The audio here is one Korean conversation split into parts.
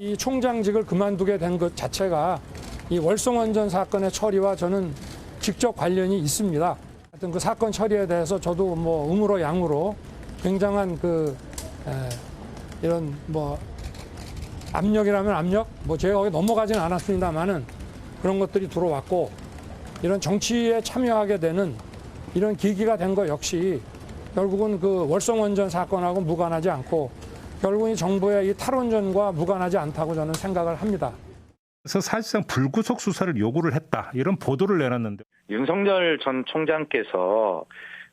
이 총장직을 그만두게 된 것 자체가 이 월성원전 사건의 처리와 저는 직접 관련이 있습니다. 하여튼 그 사건 처리에 대해서 저도 뭐 음으로 양으로 굉장한 이런 뭐 압력이라면 압력, 뭐 제가 거기 넘어가지는 않았습니다만은 그런 것들이 들어왔고 이런 정치에 참여하게 되는 이런 계기가 된 것 역시 결국은 그 월성원전 사건하고 무관하지 않고 결국은 이 정부의 이 탈원전과 무관하지 않다고 저는 생각을 합니다. 그래서 사실상 불구속 수사를 요구를 했다 이런 보도를 내놨는데 윤석열 전 총장께서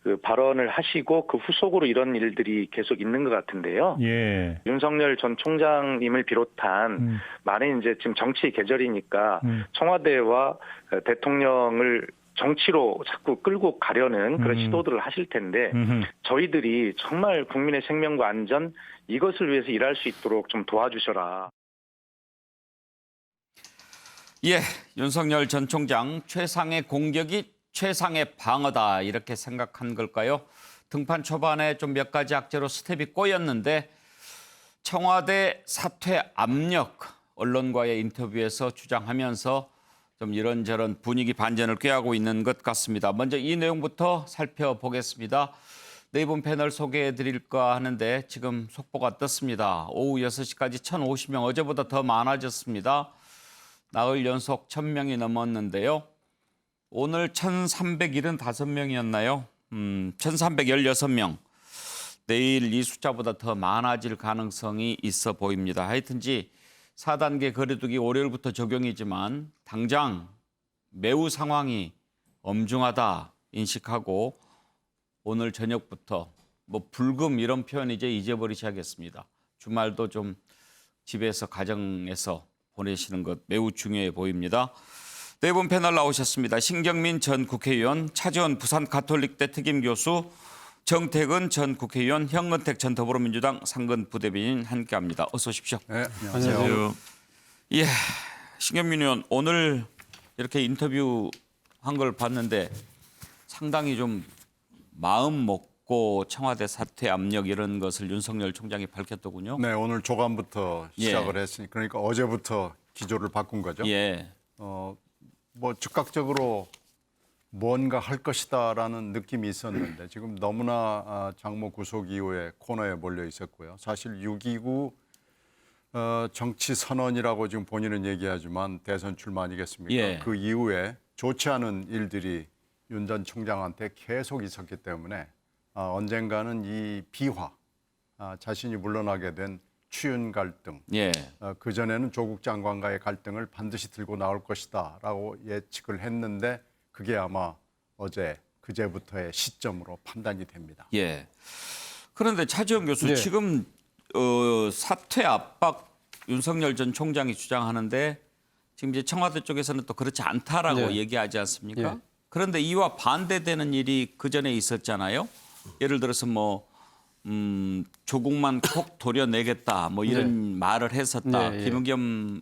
그 발언을 하시고 그 후속으로 이런 일들이 계속 있는 것 같은데요. 예. 윤석열 전 총장님을 비롯한 많은 이제 지금 정치 계절이니까 청와대와 대통령을 정치로 자꾸 끌고 가려는 그런 시도들을 하실 텐데 저희들이 정말 국민의 생명과 안전 이것을 위해서 일할 수 있도록 좀 도와주셔라. 예, 윤석열 전 총장 최상의 공격이 최상의 방어다 이렇게 생각한 걸까요? 등판 초반에 좀 몇 가지 악재로 스텝이 꼬였는데 청와대 사퇴 압력 언론과의 인터뷰에서 주장하면서 좀 이런저런 분위기 반전을 꾀하고 있는 것 같습니다. 먼저 이 내용부터 살펴보겠습니다. 네 분 패널 소개해드릴까 하는데 지금 속보가 떴습니다. 오후 6시까지 1,050명, 어제보다 더 많아졌습니다. 나흘 연속 1,000명이 넘었는데요. 오늘 1,375명이었나요? 1,316명. 내일 이 숫자보다 더 많아질 가능성이 있어 보입니다. 하여튼지 4단계 거리두기 월요일부터 적용이지만 당장 매우 상황이 엄중하다 인식하고 오늘 저녁부터 뭐 불금 이런 표현 이제 잊어버리셔야겠습니다. 주말도 좀 집에서 가정에서 보내시는 것 매우 중요해 보입니다. 네 분 패널 나오셨습니다. 신경민 전 국회의원, 차지원 부산 가톨릭대 특임교수, 정택은 전 국회의원, 현근택 전 더불어민주당 상근 부대변인 함께합니다. 어서 오십시오. 네, 안녕하세요. 예, 신경민 의원 오늘 이렇게 인터뷰 한 걸 봤는데 상당히 좀 마음 먹고 청와대 사퇴 압력 이런 것을 윤석열 총장이 밝혔더군요. 네, 오늘 조간부터 시작을 했으니 그러니까 어제부터 기조를 바꾼 거죠. 예. 뭐 즉각적으로 뭔가 할 것이다라는 느낌이 있었는데 지금 너무나 장모 구속 이후에 코너에 몰려 있었고요. 사실 6.29 정치 선언이라고 지금 본인은 얘기하지만 대선 출마 아니겠습니까? 예. 그 이후에 좋지 않은 일들이 윤 전 총장한테 계속 있었기 때문에 언젠가는 이 비화, 자신이 물러나게 된 추윤 갈등, 예. 그전에는 조국 장관과의 갈등을 반드시 들고 나올 것이다라고 예측을 했는데 그게 아마 어제, 그제부터의 시점으로 판단이 됩니다. 예. 그런데 차지원 교수 네. 지금 사퇴 압박 윤석열 전 총장이 주장하는데 지금 이제 청와대 쪽에서는 또 그렇지 않다라고 네. 얘기하지 않습니까? 네. 그런데 이와 반대되는 일이 그 전에 있었잖아요. 예를 들어서 뭐 조국만 콕 도려내겠다 뭐 이런 말을 했었다. 네, 예. 김은겸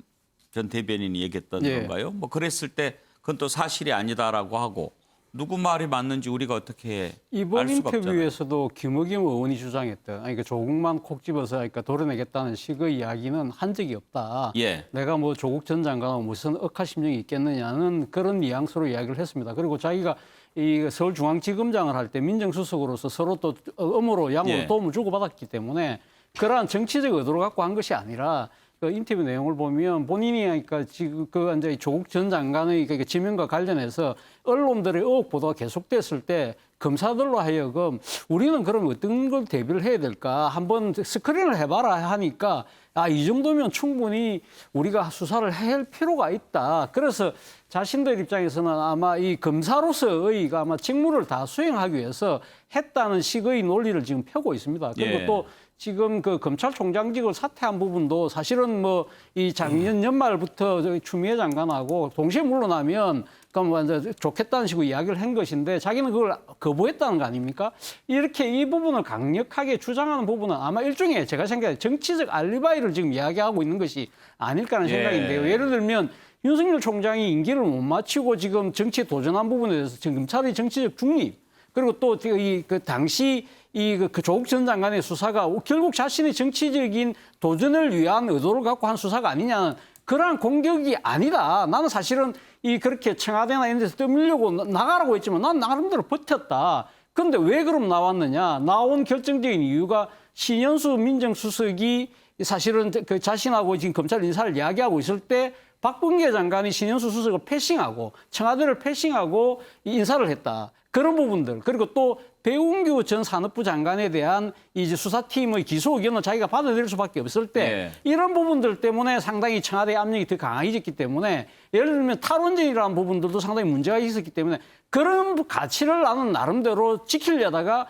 전 대변인이 얘기했던 예. 건가요? 뭐 그랬을 때 그건 또 사실이 아니다라고 하고 누구 말이 맞는지 우리가 어떻게 이번 알 수가 없잖아요. 인터뷰에서도 김의겸 의원이 주장했던 그러니까 조국만 콕 집어서 그러니까 도려내겠다는 식의 이야기는 한 적이 없다. 예. 내가 뭐 조국 전 장관하고 무슨 억하심정이 있겠느냐는 그런 뉘앙스로 이야기를 했습니다. 그리고 자기가 이 서울중앙지검장을 할 때 민정수석으로서 서로 또 음으로 양으로 예. 도움을 주고받았기 때문에 그러한 정치적 의도를 갖고 한 것이 아니라 그 인터뷰 내용을 보면 본인이 그러니까 지금 그 이제 조국 전 장관의 그 지명과 관련해서 언론들의 의혹 보도가 계속됐을 때 검사들로 하여금 우리는 그럼 어떤 걸 대비를 해야 될까 한번 스크린을 해봐라 하니까 이 정도면 충분히 우리가 수사를 할 필요가 있다. 그래서 자신들 입장에서는 아마 이 검사로서의 아마 직무를 다 수행하기 위해서 했다는 식의 논리를 지금 펴고 있습니다. 그리고 예. 또 지금 그 검찰총장직을 사퇴한 부분도 사실은 뭐 이 작년 연말부터 저기 추미애 장관하고 동시에 물러나면 그럼 완전 좋겠다는 식으로 이야기를 한 것인데 자기는 그걸 거부했다는 거 아닙니까? 이렇게 이 부분을 강력하게 주장하는 부분은 아마 일종의 제가 생각해 정치적 알리바이를 지금 이야기하고 있는 것이 아닐까 하는 예. 생각인데요. 예를 들면 윤석열 총장이 임기를 못 마치고 지금 정치에 도전한 부분에 대해서 지금 검찰의 정치적 중립 그리고 또 그 당시 그 조국 전 장관의 수사가 결국 자신의 정치적인 도전을 위한 의도를 갖고 한 수사가 아니냐는 그러한 공격이 아니다. 나는 사실은 그렇게 청와대나 이런 데서 떠밀려고 나가라고 했지만 난 나름대로 버텼다. 그런데 왜 그럼 나왔느냐? 나온 결정적인 이유가 신현수 민정수석이 사실은 그 자신하고 지금 검찰 인사를 이야기하고 있을 때 박범계 장관이 신현수 수석을 패싱하고 청와대를 패싱하고 인사를 했다. 그런 부분들. 그리고 또 배웅규 전 산업부 장관에 대한 이제 수사팀의 기소 의견을 자기가 받아들일 수밖에 없을 때 이런 부분들 때문에 상당히 청와대 압력이 더 강해졌기 때문에 예를 들면 탈원전이라는 부분들도 상당히 문제가 있었기 때문에 그런 가치를 나는 나름대로 지키려다가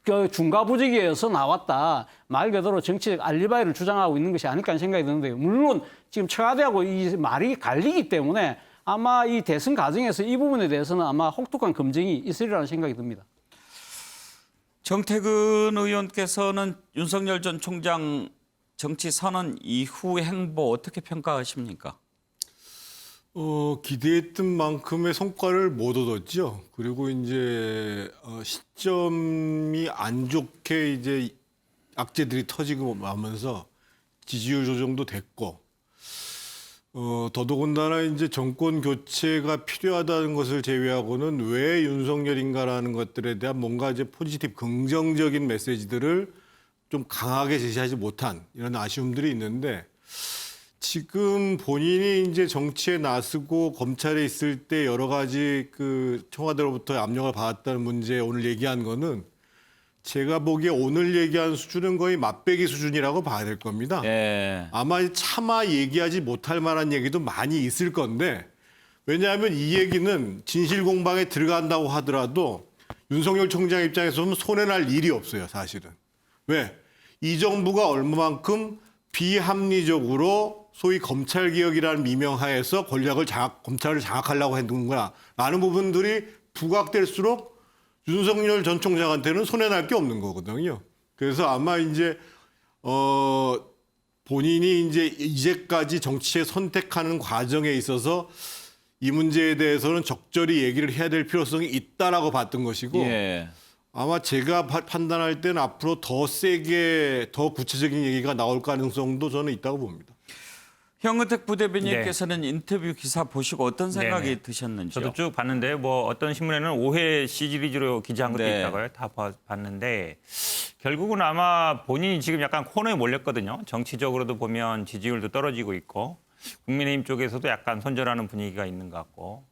그 중과부적이어서 나왔다. 말 그대로 정치적 알리바이를 주장하고 있는 것이 아닐까 하는 생각이 드는데 물론 지금 청와대하고 이 말이 갈리기 때문에 아마 이 대선 과정에서 이 부분에 대해서는 아마 혹독한 검증이 있으리라는 생각이 듭니다. 정태근 의원께서는 윤석열 전 총장 정치 선언 이후 행보 어떻게 평가하십니까? 기대했던 만큼의 성과를 못 얻었죠. 그리고 이제 시점이 안 좋게 이제 악재들이 터지고 하면서 지지율 조정도 됐고, 더더군다나 이제 정권 교체가 필요하다는 것을 제외하고는 왜 윤석열인가라는 것들에 대한 뭔가 이제 포지티브 긍정적인 메시지들을 좀 강하게 제시하지 못한 이런 아쉬움들이 있는데, 지금 본인이 이제 정치에 나서고 검찰에 있을 때 여러 가지 그 청와대로부터 압력을 받았다는 문제 오늘 얘기한 거는 제가 보기에 오늘 얘기한 수준은 거의 맛배기 수준이라고 봐야 될 겁니다. 예. 아마 차마 얘기하지 못할 만한 얘기도 많이 있을 건데, 왜냐하면 이 얘기는 진실 공방에 들어간다고 하더라도 윤석열 총장 입장에서는 손해날 일이 없어요, 사실은. 왜? 이 정부가 얼마만큼 비합리적으로 소위 검찰개혁이라는 미명하에서 검찰을 장악하려고 했는구나라는 부분들이 부각될수록 윤석열 전 총장한테는 손해날 게 없는 거거든요. 그래서 아마 이제 본인이 이제 이제까지 정치에 선택하는 과정에 있어서 이 문제에 대해서는 적절히 얘기를 해야 될 필요성이 있다라고 봤던 것이고, 예. 아마 제가 판단할 때는 앞으로 더 세게 더 구체적인 얘기가 나올 가능성도 저는 있다고 봅니다. 형은택 부대변인께서는 인터뷰 기사 보시고 어떤 생각이 네네. 드셨는지요? 저도 쭉 봤는데 뭐 어떤 신문에는 5회 시리즈로 기재한 것도 네. 있다고요. 다 봤는데 결국은 아마 본인이 지금 약간 코너에 몰렸거든요. 정치적으로도 보면 지지율도 떨어지고 있고 국민의힘 쪽에서도 약간 손절하는 분위기가 있는 것 같고,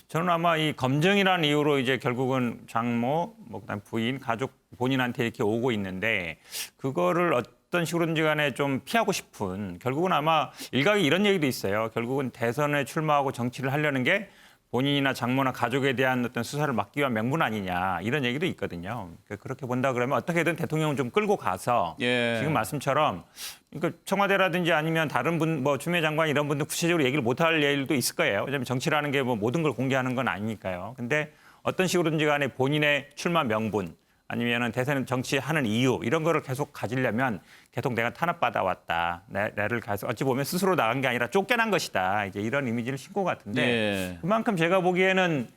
저는 아마 이 검증이라는 이유로 이제 결국은 장모, 뭐 그다음 부인, 가족 본인한테 이렇게 오고 있는데 그거를 어떤 식으로든지 간에 좀 피하고 싶은, 결국은 아마 일각이 이런 얘기도 있어요. 결국은 대선에 출마하고 정치를 하려는 게 본인이나 장모나 가족에 대한 어떤 수사를 막기 위한 명분 아니냐, 이런 얘기도 있거든요. 그렇게 본다 그러면 어떻게든 대통령을 좀 끌고 가서 예. 지금 말씀처럼 그러니까 청와대라든지 아니면 다른 분, 뭐 추미애 장관 이런 분들 구체적으로 얘기를 못할 일도 있을 거예요. 왜냐하면 정치라는 게 뭐 모든 걸 공개하는 건 아니니까요. 근데 어떤 식으로든지 간에 본인의 출마 명분 아니면은 대선 정치하는 이유 이런 거를 계속 가지려면 계속 내가 탄압받아 왔다. 나를 가서 어찌 보면 스스로 나간 게 아니라 쫓겨난 것이다. 이제 이런 이미지를 싣고 같은데 예. 그만큼 제가 보기에는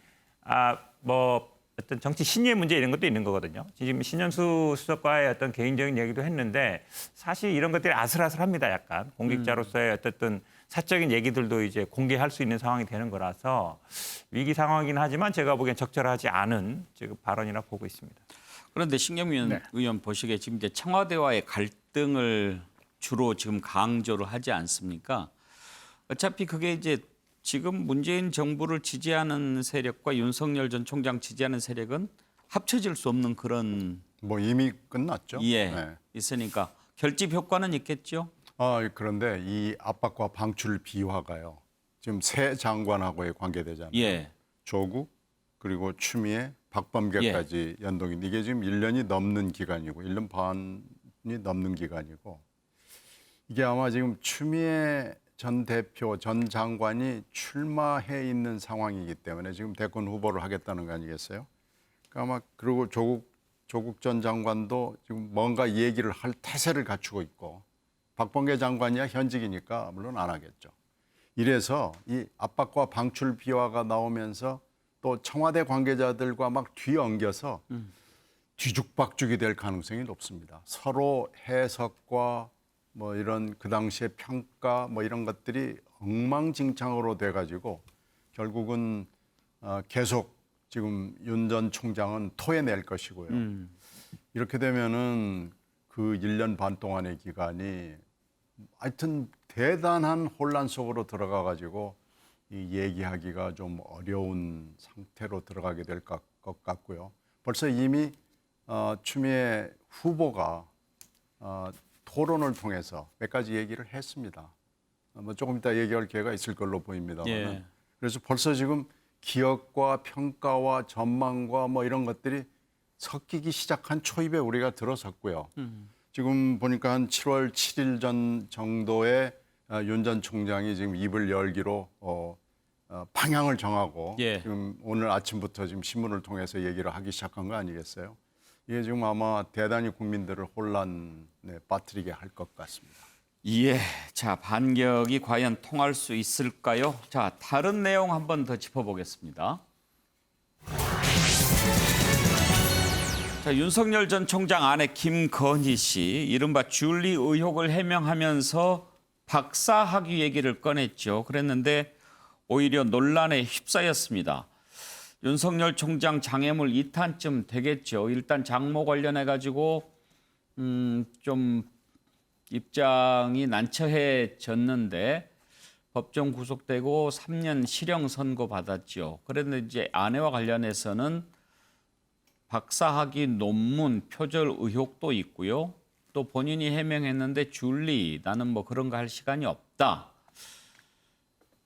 뭐 어떤 정치 신의의 문제 이런 것도 있는 거거든요. 지금 신현수 수석과의 어떤 개인적인 얘기도 했는데 사실 이런 것들이 아슬아슬합니다. 약간 공직자로서의 어쨌든 사적인 얘기들도 이제 공개할 수 있는 상황이 되는 거라서 위기 상황이긴 하지만 제가 보기엔 적절하지 않은 지금 발언이라 보고 있습니다. 그런데 신경민 의원 보시기에 지금 이제 청와대와의 갈등을 주로 지금 강조를 하지 않습니까? 어차피 그게 이제 지금 문재인 정부를 지지하는 세력과 윤석열 전 총장 지지하는 세력은 합쳐질 수 없는 그런 뭐 이미 끝났죠. 예 네. 있으니까 결집 효과는 있겠죠. 그런데 이 압박과 방출 비화가요. 지금 새 장관하고의 관계되잖아요. 예. 조국 그리고 추미애, 박범계까지 연동이 이게 지금 1년이 넘는 기간이고 1년 반이 넘는 기간이고, 이게 아마 지금 추미애 전 대표, 전 장관이 출마해 있는 상황이기 때문에 지금 대권 후보를 하겠다는 거 아니겠어요? 그러니까 아마 그리고 조국 전 장관도 지금 뭔가 얘기를 할 태세를 갖추고 있고, 박범계 장관이야 현직이니까 물론 안 하겠죠. 이래서 이 압박과 방출 비화가 나오면서 또 청와대 관계자들과 막 뒤엉겨서 뒤죽박죽이 될 가능성이 높습니다. 서로 해석과 뭐 이런 그 당시의 평가 뭐 이런 것들이 엉망진창으로 돼가지고 결국은 계속 지금 윤 전 총장은 토해낼 것이고요. 이렇게 되면은 그 1년 반 동안의 기간이 하여튼 대단한 혼란 속으로 들어가 가지고 이 얘기하기가 좀 어려운 상태로 들어가게 될 것 같고요. 벌써 이미 추미애 후보가 토론을 통해서 몇 가지 얘기를 했습니다. 뭐 조금 이따 얘기할 기회가 있을 걸로 보입니다만. 예. 그래서 벌써 지금 기억과 평가와 전망과 뭐 이런 것들이 섞이기 시작한 초입에 우리가 들어섰고요. 지금 보니까 한 7월 7일 전 정도에 윤 전 총장이 지금 입을 열기로 방향을 정하고 예. 지금 오늘 아침부터 지금 신문을 통해서 얘기를 하기 시작한 거 아니겠어요? 이게 지금 아마 대단히 국민들을 혼란에 빠뜨리게 할 것 같습니다. 예, 자 반격이 과연 통할 수 있을까요? 자 다른 내용 한 번 더 짚어보겠습니다. 자 윤석열 전 총장 아내 김건희 씨 이른바 줄리 의혹을 해명하면서 박사학위 얘기를 꺼냈죠. 그랬는데 오히려 논란에 휩싸였습니다. 윤석열 총장 장애물 2탄쯤 되겠죠. 일단 장모 관련해 가지고 좀 입장이 난처해졌는데 법정 구속되고 3년 실형 선고 받았죠. 그런데 이제 아내와 관련해서는 박사학위 논문 표절 의혹도 있고요. 또 본인이 해명했는데 줄리 나는 뭐 그런 거 할 시간이 없다.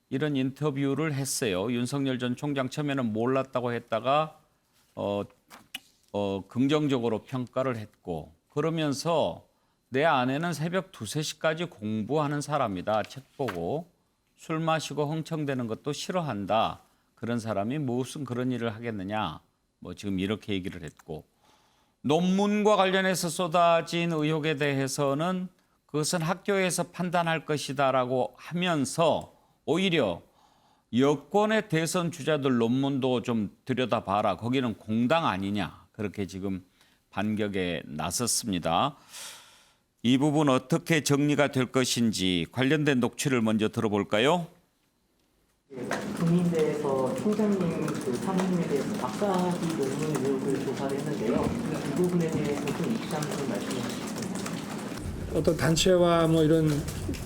이런 인터뷰를 했어요. 윤석열 전 총장 처음에는 몰랐다고 했다가 긍정적으로 평가를 했고 그러면서 내 아내는 새벽 2, 3시까지 공부하는 사람이다. 책 보고 술 마시고 흥청대는 것도 싫어한다. 그런 사람이 무슨 그런 일을 하겠느냐. 뭐 지금 이렇게 얘기를 했고 논문과 관련해서 쏟아진 의혹에 대해서는 그것은 학교에서 판단할 것이다라고 하면서 오히려 여권의 대선 주자들 논문도 좀 들여다봐라. 거기는 공당 아니냐. 그렇게 지금 반격에 나섰습니다. 이 부분 어떻게 정리가 될 것인지 관련된 녹취를 먼저 들어볼까요? 국민대에서 총장님 그 사모님에 대해서 박사학위 논문 의혹을 조사를 했는데요. 이 부분에 대해서 좀 입장 좀 말씀해 주시겠어요? 어떤 단체와 뭐 이런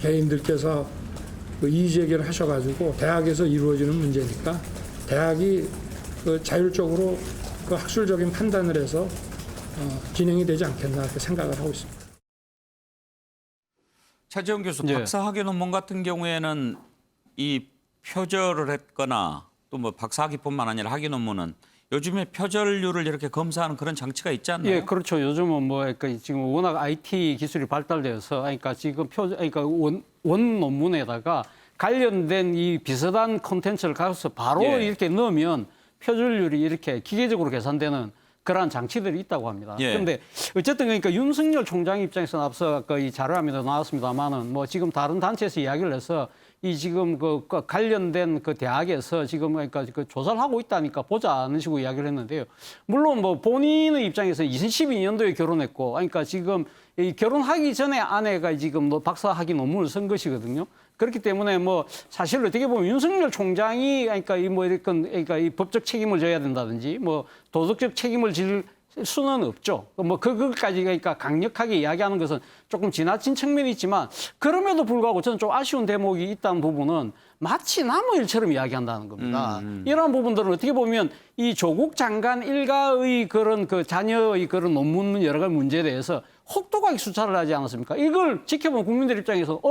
개인들께서 그 이의 제기를 하셔가지고 대학에서 이루어지는 문제니까 대학이 그 자율적으로 그 학술적인 판단을 해서 진행이 되지 않겠나 그렇게 생각을 하고 있습니다. 차지원 교수, 네. 박사학위 논문 같은 경우에는 이 표절을 했거나 또 뭐 박사학위뿐만 아니라 학위 논문은 요즘에 표절률을 이렇게 검사하는 그런 장치가 있지 않나요? 예, 그렇죠. 요즘은 뭐 그러니까 지금 워낙 IT 기술이 발달돼서 그러니까 지금 그러니까 원 논문에다가 관련된 이 비슷한 콘텐츠를 가서 바로 예. 이렇게 넣으면 표절률이 이렇게 기계적으로 계산되는 그러한 장치들이 있다고 합니다. 예. 그런데 어쨌든 그러니까 윤석열 총장 입장에서는 앞서 아까 이 자료화면에 나왔습니다만은 뭐 지금 다른 단체에서 이야기를 해서 이 지금 그 관련된 그 대학에서 지금 그러니까 그 조사를 하고 있다니까 보자는 식으로 이야기를 했는데요. 물론 뭐 본인의 입장에서 2012년도에 결혼했고, 그러니까 지금 이 결혼하기 전에 아내가 지금 박사학위 논문을 쓴 것이거든요. 그렇기 때문에 뭐 사실 어떻게 보면 윤석열 총장이 그러니까 이 뭐 이런 그러니까 이 법적 책임을 져야 된다든지 뭐 도덕적 책임을 질 수는 없죠. 뭐 그것까지 그러니까 강력하게 이야기하는 것은 조금 지나친 측면이 있지만 그럼에도 불구하고 저는 좀 아쉬운 대목이 있다는 부분은 마치 남의 일처럼 이야기한다는 겁니다. 이러한 부분들은 어떻게 보면 이 조국 장관 일가의 그런 그 자녀의 그런 논문 여러 가지 문제에 대해서 혹독하게 수사를 하지 않았습니까? 이걸 지켜본 국민들 입장에서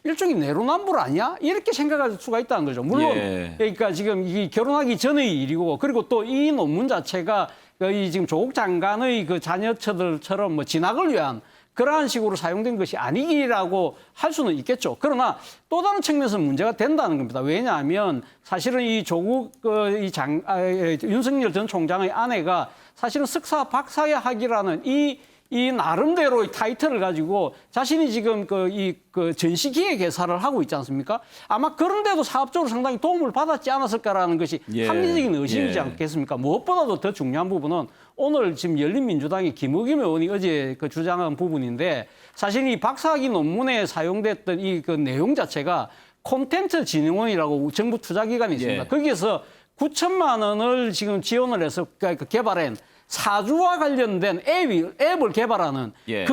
일종의 내로남불 아니야? 이렇게 생각할 수가 있다는 거죠. 물론 예. 그러니까 지금 이 결혼하기 전의 일이고 그리고 또 이 논문 자체가 이 지금 조국 장관의 그 자녀처들처럼 뭐 진학을 위한 그러한 식으로 사용된 것이 아니기라고 할 수는 있겠죠. 그러나 또 다른 측면에서 문제가 된다는 겁니다. 왜냐하면 사실은 이 조국 윤석열 전 총장의 아내가 사실은 석사 박사의 학위라는 이 이 나름대로의 타이틀을 가지고 자신이 지금 그 전시기획 회사를 하고 있지 않습니까? 아마 그런데도 사업적으로 상당히 도움을 받았지 않았을까라는 것이 예. 합리적인 의심이지 예. 않겠습니까? 무엇보다도 더 중요한 부분은 오늘 지금 열린민주당의 김의겸 의원이 어제 그 주장한 부분인데 사실 이 박사학위 논문에 사용됐던 이 그 내용 자체가 콘텐츠 진흥원이라고 정부 투자기관이 있습니다. 예. 거기에서 9천만 원을 지금 지원을 해서 개발한 사주와 관련된 앱을 개발하는 예.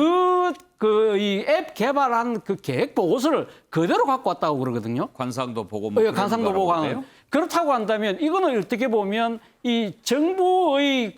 이 앱 개발한 그 계획 보고서를 그대로 갖고 왔다고 그러거든요. 관상도 보고 뭐 예, 그런 관상도 보고 거라고 하는. 그래요? 그렇다고 한다면 이거는 어떻게 보면 이 정부의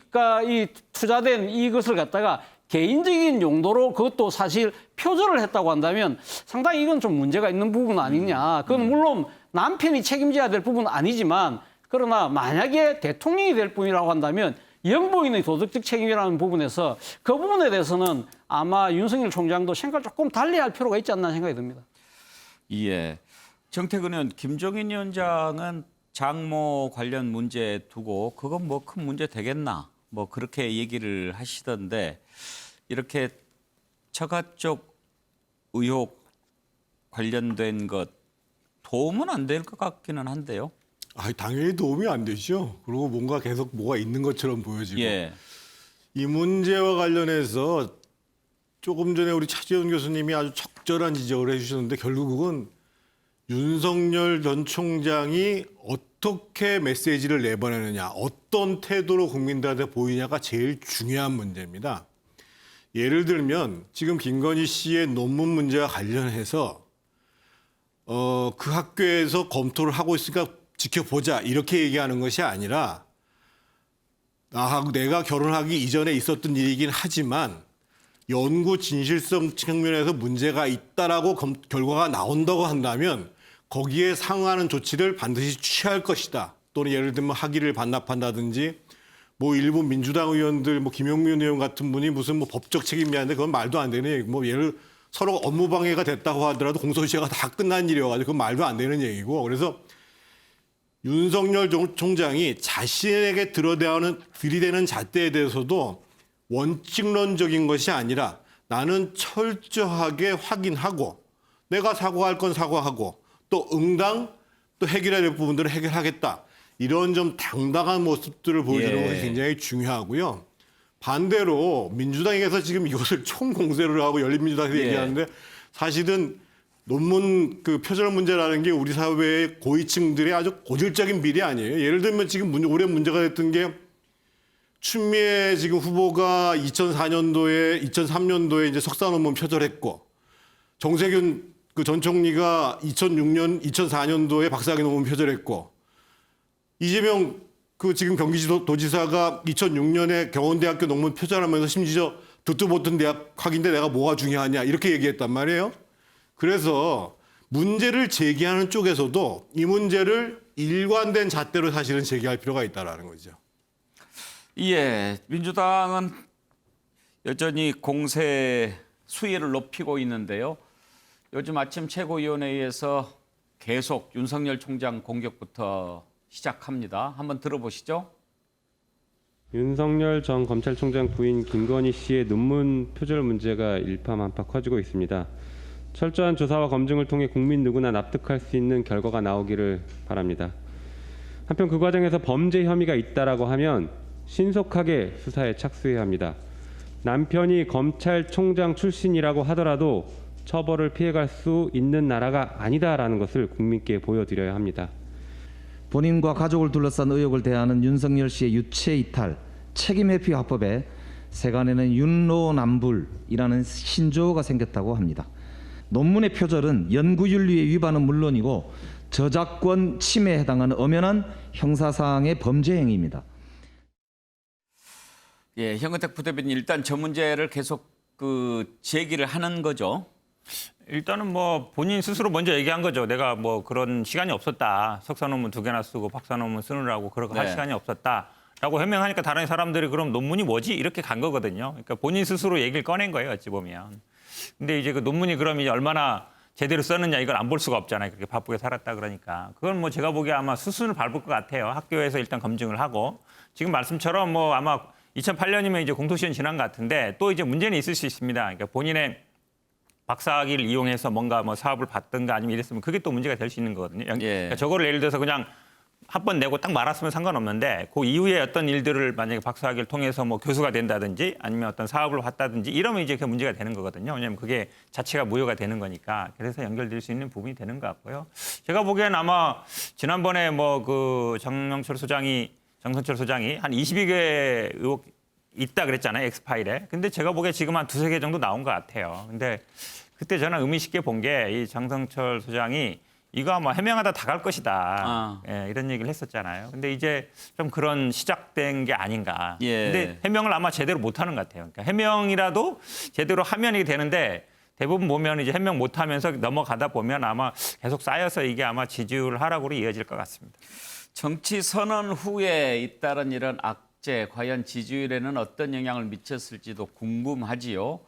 이 투자된 이것을 갖다가 개인적인 용도로 그것도 사실 표절을 했다고 한다면 상당히 이건 좀 문제가 있는 부분 아니냐. 그건 물론 남편이 책임져야 될 부분은 아니지만 그러나 만약에 대통령이 될 분이라고 한다면 영부인의 도덕적 책임이라는 부분에서 그 부분에 대해서는 아마 윤석열 총장도 생각을 조금 달리 할 필요가 있지 않나 생각이 듭니다. 예. 정태근 의원, 김종인 위원장은 장모 관련 문제 두고 그건 뭐 큰 문제 되겠나 뭐 그렇게 얘기를 하시던데 이렇게 처가 쪽 의혹 관련된 것 도움은 안 될 것 같기는 한데요. 당연히 도움이 안 되죠. 그리고 뭔가 계속 뭐가 있는 것처럼 보여지고. 예. 이 문제와 관련해서 조금 전에 우리 차지원 교수님이 아주 적절한 지적을 해주셨는데 결국 그건 윤석열 전 총장이 어떻게 메시지를 내보내느냐, 어떤 태도로 국민들한테 보이냐가 제일 중요한 문제입니다. 예를 들면 지금 김건희 씨의 논문 문제와 관련해서 그 학교에서 검토를 하고 있으니까 지켜보자 이렇게 얘기하는 것이 아니라 내가 결혼하기 이전에 있었던 일이긴 하지만 연구 진실성 측면에서 문제가 있다라고 결과가 나온다고 한다면 거기에 상응하는 조치를 반드시 취할 것이다. 또는 예를 들면 학위를 반납한다든지 뭐 일부 민주당 의원들 뭐 김용민 의원 같은 분이 무슨 뭐 법적 책임이 아닌데 그건 말도 안 되는 얘기. 뭐 예를 서로 업무 방해가 됐다고 하더라도 공소시효가 다 끝난 일이어가지고 그건 말도 안 되는 얘기고 그래서 윤석열 총장이 자신에게 들이대는 잣대에 대해서도 원칙론적인 것이 아니라 나는 철저하게 확인하고 내가 사과할 건 사과하고 또 응당 또 해결해야 될 부분들을 해결하겠다. 이런 좀 당당한 모습들을 보여주는 예. 것이 굉장히 중요하고요. 반대로 민주당에서 지금 이것을 총공세를 하고 열린민주당에서 예. 얘기하는데 사실은 논문 그 표절 문제라는 게 우리 사회의 고위층들의 아주 고질적인 비리 아니에요. 예를 들면 지금 올해 문제가 됐던 게 추미애 지금 후보가 2003년도에 이제 석사 논문 표절했고 정세균 그 전 총리가 2004년도에 박사학위 논문 표절했고 이재명 그 지금 경기도지사가 2006년에 경원대학교 논문 표절하면서 심지어 듣도 못한 대학 학인데 내가 뭐가 중요하냐 이렇게 얘기했단 말이에요. 그래서 문제를 제기하는 쪽에서도 이 문제를 일관된 잣대로 사실은 제기할 필요가 있다라는 거죠. 예, 민주당은 여전히 공세 수위를 높이고 있는데요. 요즘 아침 최고위원회에서 계속 윤석열 총장 공격부터 시작합니다. 한번 들어보시죠. 윤석열 전 검찰총장 부인 김건희 씨의 논문 표절 문제가 일파만파 커지고 있습니다. 철저한 조사와 검증을 통해 국민 누구나 납득할 수 있는 결과가 나오기를 바랍니다. 한편 그 과정에서 범죄 혐의가 있다라고 하면 신속하게 수사에 착수해야 합니다. 남편이 검찰총장 출신이라고 하더라도 처벌을 피해갈 수 있는 나라가 아니다라는 것을 국민께 보여드려야 합니다. 본인과 가족을 둘러싼 의혹을 대하는 윤석열 씨의 유체 이탈, 책임 회피 화법에 세간에는 윤로남불이라는 신조어가 생겼다고 합니다. 논문의 표절은 연구윤리의 위반은 물론이고 저작권 침해에 해당하는 엄연한 형사사항의 범죄 행위입니다. 예, 현근택 부대변인 일단 저 문제를 계속 제기를 하는 거죠. 일단은 뭐 본인 스스로 먼저 얘기한 거죠. 내가 뭐 그런 시간이 없었다. 석사 논문 2개나 쓰고 박사 논문 쓰느라고 그렇게 할 네. 시간이 없었다라고 해명하니까 다른 사람들이 그럼 논문이 뭐지? 이렇게 간 거거든요. 그러니까 본인 스스로 얘기를 꺼낸 거예요. 어찌 보면. 근데 이제 그 논문이 그럼 이제 얼마나 제대로 썼느냐 이걸 안 볼 수가 없잖아요. 그렇게 바쁘게 살았다 그러니까. 그건 뭐 제가 보기에 아마 수순을 밟을 것 같아요. 학교에서 일단 검증을 하고 지금 말씀처럼 뭐 아마 2008년이면 이제 공소시효는 지난 것 같은데 또 이제 문제는 있을 수 있습니다. 그러니까 본인의 박사학위를 이용해서 뭔가 뭐 사업을 받든가 아니면 이랬으면 그게 또 문제가 될 수 있는 거거든요. 그러니까 저거를 예를 들어서 그냥 한 번 내고 딱 말았으면 상관없는데 그 이후에 어떤 일들을 만약에 박사학위를 통해서 뭐 교수가 된다든지 아니면 어떤 사업을 받다든지 이러면 이제 그 문제가 되는 거거든요. 왜냐하면 그게 자체가 무효가 되는 거니까. 그래서 연결될 수 있는 부분이 되는 것 같고요. 제가 보기엔 아마 지난번에 뭐 그 정성철 소장이 한 22개 의혹 있다 그랬잖아요. 엑스파일에. 근데 제가 보기에 지금 한 2-3개 정도 나온 것 같아요. 근데 그때 저는 의미 있게 본 게 이 장성철 소장이 이거 아마 해명하다 다 갈 것이다. 예, 이런 얘기를 했었잖아요. 근데 이제 좀 그런 시작된 게 아닌가. 근데 해명을 아마 제대로 못하는 것 같아요. 그러니까 해명이라도 제대로 하면 이게 되는데 대부분 보면 이제 해명 못하면서 넘어가다 보면 아마 계속 쌓여서 이게 아마 지지율 하락으로 이어질 것 같습니다. 정치 선언 후에 잇따른 이런 악재, 과연 지지율에는 어떤 영향을 미쳤을지도 궁금하지요.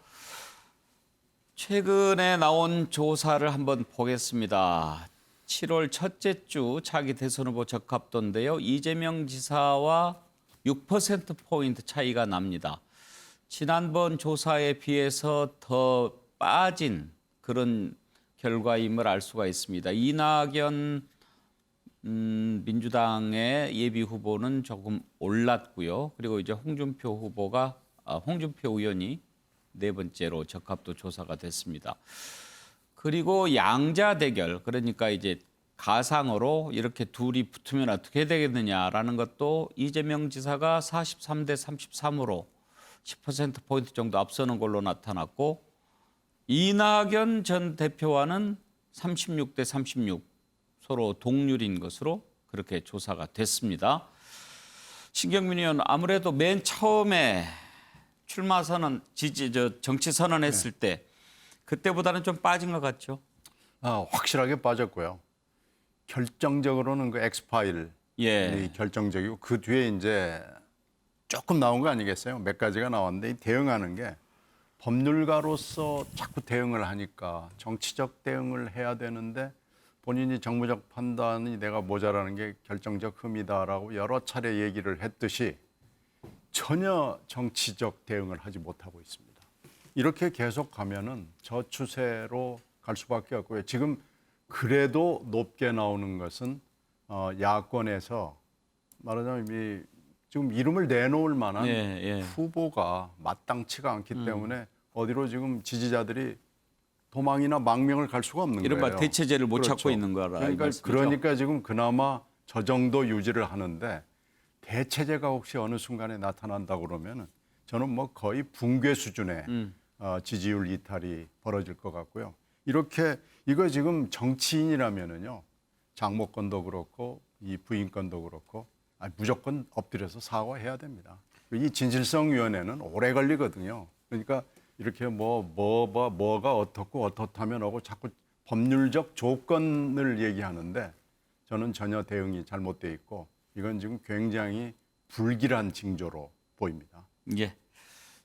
최근에 나온 조사를 한번 보겠습니다. 7월 첫째 주 차기 대선 후보 적합도인데요. 이재명 지사와 6%포인트 차이가 납니다. 지난번 조사에 비해서 더 빠진 그런 결과임을 알 수가 있습니다. 이낙연 민주당의 예비 후보는 조금 올랐고요. 그리고 이제 홍준표 의원이 4번째로 적합도 조사가 됐습니다. 그리고 양자 대결, 그러니까 이제 가상으로 이렇게 둘이 붙으면 어떻게 되겠느냐라는 것도 이재명 지사가 43대 33으로 10%포인트 정도 앞서는 걸로 나타났고 이낙연 전 대표와는 36대 36 서로 동률인 것으로 그렇게 조사가 됐습니다. 신경민 의원, 아무래도 맨 처음에 출마 선언, 정치 선언했을 때 그때보다는 좀 빠진 것 같죠? 확실하게 빠졌고요. 결정적으로는 그 엑스파일이 결정적이고 그 뒤에 이제 조금 나온 거 아니겠어요? 몇 가지가 나왔는데 이 대응하는 게 법률가로서 자꾸 대응을 하니까 정치적 대응을 해야 되는데 본인이 정무적 판단이 내가 모자라는 게 결정적 흠이다라고 여러 차례 얘기를 했듯이 전혀 정치적 대응을 하지 못하고 있습니다. 이렇게 계속 가면은 저 추세로 갈 수밖에 없고요. 지금 그래도 높게 나오는 것은 야권에서 말하자면 지금 이름을 내놓을 만한 후보가 마땅치가 않기 때문에 어디로 지금 지지자들이 도망이나 망명을 갈 수가 없는 거예요. 이른바 대체제를 못 찾고 있는 거라. 그러니까 지금 그나마 저 정도 유지를 하는데 대체제가 혹시 어느 순간에 나타난다고 그러면 저는 뭐 거의 붕괴 수준의 지지율 이탈이 벌어질 것 같고요. 이렇게 이거 지금 정치인이라면은요. 장모권도 그렇고 이 부인권도 그렇고 무조건 엎드려서 사과해야 됩니다. 이 진실성위원회는 오래 걸리거든요. 그러니까 이렇게 뭐가 어떻고 어떻다면 하고 자꾸 법률적 조건을 얘기하는데 저는 전혀 대응이 잘못돼 있고 이건 지금 굉장히 불길한 징조로 보입니다. 예.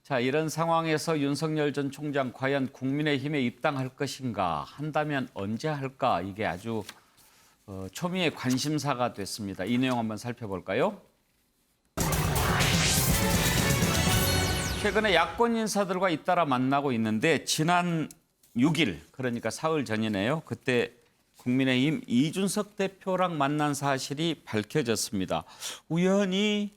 자, 이런 상황에서 윤석열 전 총장 과연 국민의힘에 입당할 것인가, 한다면 언제 할까, 이게 아주 초미의 관심사가 됐습니다. 이 내용 한번 살펴볼까요? 최근에 야권 인사들과 잇따라 만나고 있는데 지난 6일, 그러니까 사흘 전이네요. 그때 국민의힘 이준석 대표랑 만난 사실이 밝혀졌습니다. 우연히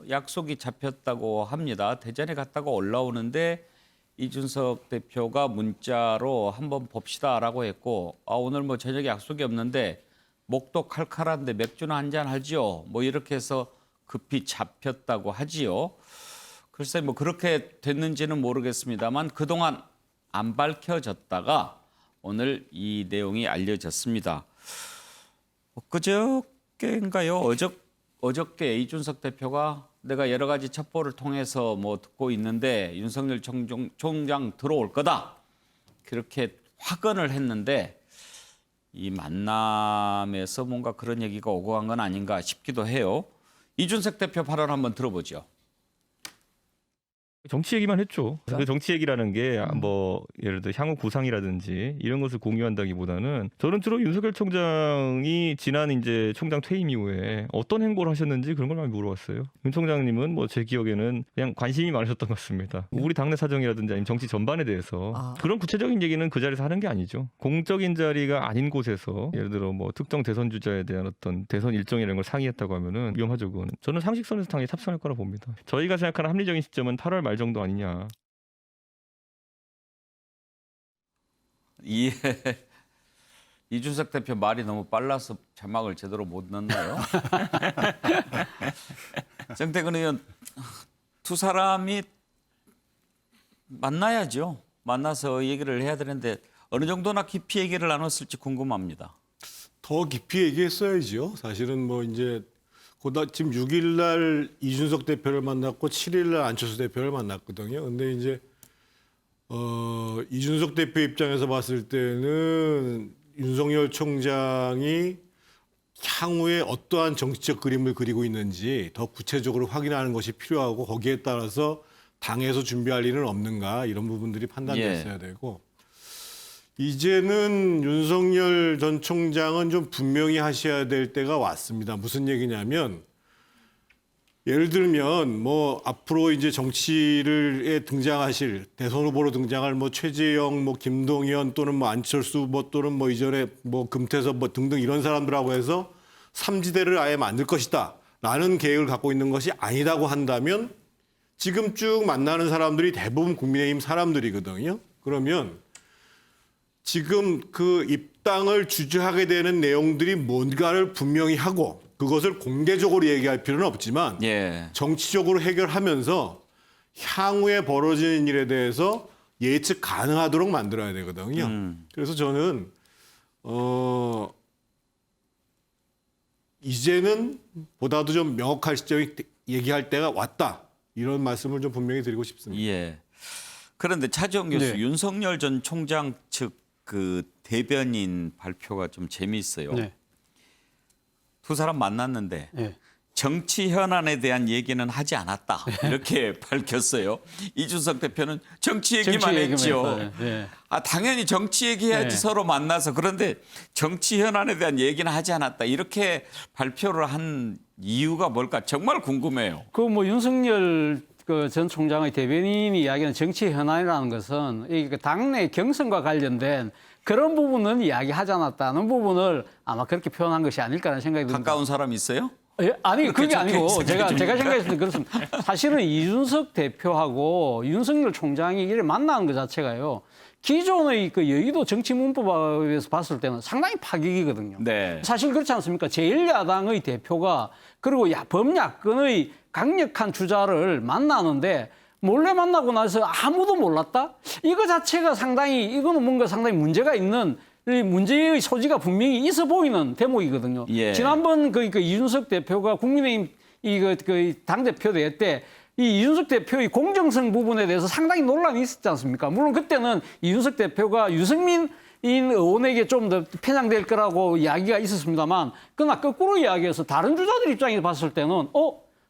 약속이 잡혔다고 합니다. 대전에 갔다가 올라오는데 이준석 대표가 문자로 한번 봅시다라고 했고 오늘 뭐 저녁에 약속이 없는데 목도 칼칼한데 맥주나 한잔 하지요. 뭐 이렇게 해서 급히 잡혔다고 하지요. 글쎄 뭐 그렇게 됐는지는 모르겠습니다만 그동안 안 밝혀졌다가 오늘 이 내용이 알려졌습니다. 그저께인가요? 어저께 이준석 대표가 내가 여러 가지 첩보를 통해서 뭐 듣고 있는데 윤석열 총장 들어올 거다. 그렇게 확언을 했는데 이 만남에서 뭔가 그런 얘기가 오고 간 건 아닌가 싶기도 해요. 이준석 대표 발언 한번 들어보죠. 정치 얘기만 했죠. 그 정치 얘기라는 게 뭐 예를 들어 향후 구상이라든지 이런 것을 공유한다기보다는 저는 주로 윤석열 총장이 지난 이제 총장 퇴임 이후에 어떤 행보를 하셨는지 그런 걸 많이 물어봤어요. 윤 총장님은 뭐 제 기억에는 그냥 관심이 많으셨던 것 같습니다. 우리 당내 사정이라든지 아니면 정치 전반에 대해서 그런 구체적인 얘기는 그 자리에서 하는 게 아니죠. 공적인 자리가 아닌 곳에서 예를 들어 뭐 특정 대선 주자에 대한 어떤 대선 일정이라는 걸 상의했다고 하면은 위험하죠. 그거는 저는 상식선에서 당연히 탑승할 거라 봅니다. 저희가 생각하는 합리적인 시점은 8월 말 정도 아니냐. 이준석 대표 말이 너무 빨라서 자막을 제대로 못 넣나요? 정태근 의원, 두 사람이 만나야죠. 만나서 얘기를 해야 되는데 어느 정도나 깊이 얘기를 나눴을지 궁금합니다. 더 깊이 얘기했어야죠. 사실은 뭐 이제 지금 6일 날 이준석 대표를 만났고 7일 날 안철수 대표를 만났거든요. 근데 이제 이준석 대표 입장에서 봤을 때는 윤석열 총장이 향후에 어떠한 정치적 그림을 그리고 있는지 더 구체적으로 확인하는 것이 필요하고 거기에 따라서 당에서 준비할 일은 없는가 이런 부분들이 판단됐어야 되고 이제는 윤석열 전 총장은 좀 분명히 하셔야 될 때가 왔습니다. 무슨 얘기냐면 예를 들면 뭐 앞으로 이제 정치를 등장하실 대선 후보로 등장할 뭐 최재형, 뭐 김동연 또는 뭐 안철수 뭐 또는 뭐 이전에 뭐 금태섭 뭐 등등 이런 사람들하고 해서 삼지대를 아예 만들 것이다라는 계획을 갖고 있는 것이 아니다고 한다면 지금 쭉 만나는 사람들이 대부분 국민의힘 사람들이거든요. 그러면 지금 그 입당을 주저하게 되는 내용들이 뭔가를 분명히 하고 그것을 공개적으로 얘기할 필요는 없지만 정치적으로 해결하면서 향후에 벌어지는 일에 대해서 예측 가능하도록 만들어야 되거든요. 그래서 저는 이제는 보다도 좀 명확한 시점이 얘기할 때가 왔다. 이런 말씀을 좀 분명히 드리고 싶습니다. 예. 그런데 차지원 교수, 윤석열 전 총장 측 그 대변인 발표가 좀 재미있어요. 두 사람 만났는데 정치 현안에 대한 얘기는 하지 않았다. 이렇게 밝혔어요. 이준석 대표는 정치 얘기만 했죠. 당연히 정치 얘기해야지 서로 만나서. 그런데 정치 현안에 대한 얘기는 하지 않았다. 이렇게 발표를 한 이유가 뭘까 정말 궁금해요. 그 뭐 윤석열 전 총장의 대변인이 이야기하는 정치 현안이라는 것은 이 당내 경선과 관련된 그런 부분은 이야기하지 않았다는 부분을 아마 그렇게 표현한 것이 아닐까라는 생각이 듭니다. 가까운 사람 있어요? 예? 아니 그게 아니고 제가 생각했을 때 그렇습니다. 사실은 이준석 대표하고 윤석열 총장이 이를 만나는 것 자체가요. 기존의 그 여의도 정치 문법에서 봤을 때는 상당히 파격이거든요. 사실 그렇지 않습니까? 제1야당의 대표가 그리고 범야권의 강력한 주자를 만나는데 몰래 만나고 나서 아무도 몰랐다? 이거 자체가 상당히 이거는 뭔가 상당히 문제가 있는 문제의 소지가 분명히 있어 보이는 대목이거든요. 지난번 그 이준석 대표가 국민의힘 당대표 대회 때 이 이준석 대표의 공정성 부분에 대해서 상당히 논란이 있었지 않습니까? 물론 그때는 이준석 대표가 유승민 의원에게 좀 더 편향될 거라고 이야기가 있었습니다만 그러나 거꾸로 이야기해서 다른 주자들 입장에서 봤을 때는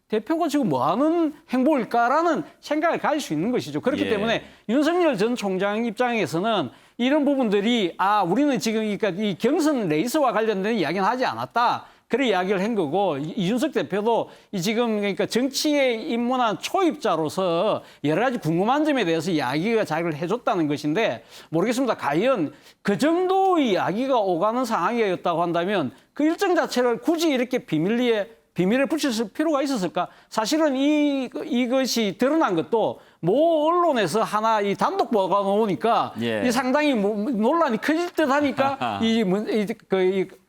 대표가 지금 뭐 하는 행보일까라는 생각을 가질 수 있는 것이죠. 그렇기 때문에 윤석열 전 총장 입장에서는 이런 부분들이 우리는 지금 이 경선 레이스와 관련된 이야기는 하지 않았다. 그런 이야기를 한 거고 이준석 대표도 지금 그러니까 정치에 입문한 초입자로서 여러 가지 궁금한 점에 대해서 이야기가 자기를 해줬다는 것인데 모르겠습니다. 과연 그 정도의 이야기가 오가는 상황이었다고 한다면 그 일정 자체를 굳이 이렇게 비밀에 붙였을 필요가 있었을까? 사실은 이것이 드러난 것도 모 언론에서 하나 이 단독 보도가 나오니까 이 상당히 논란이 커질 듯하니까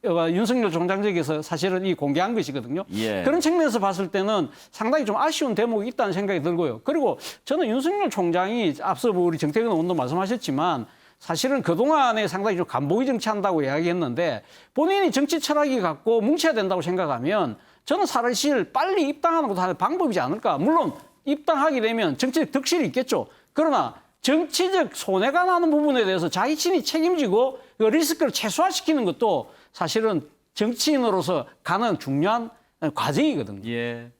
윤석열 총장 측에서 사실은 이 공개한 것이거든요. 그런 측면에서 봤을 때는 상당히 좀 아쉬운 대목이 있다는 생각이 들고요. 그리고 저는 윤석열 총장이 앞서 우리 정태근 의원도 말씀하셨지만 사실은 그동안에 상당히 좀 간보기 정치한다고 이야기했는데 본인이 정치 철학이 갖고 뭉쳐야 된다고 생각하면 저는 사실 빨리 입당하는 것도 하나의 방법이지 않을까. 물론 입당하게 되면 정치적 득실이 있겠죠. 그러나 정치적 손해가 나는 부분에 대해서 자신이 책임지고 그 리스크를 최소화시키는 것도 사실은 정치인으로서 가는 중요한 과정이거든요.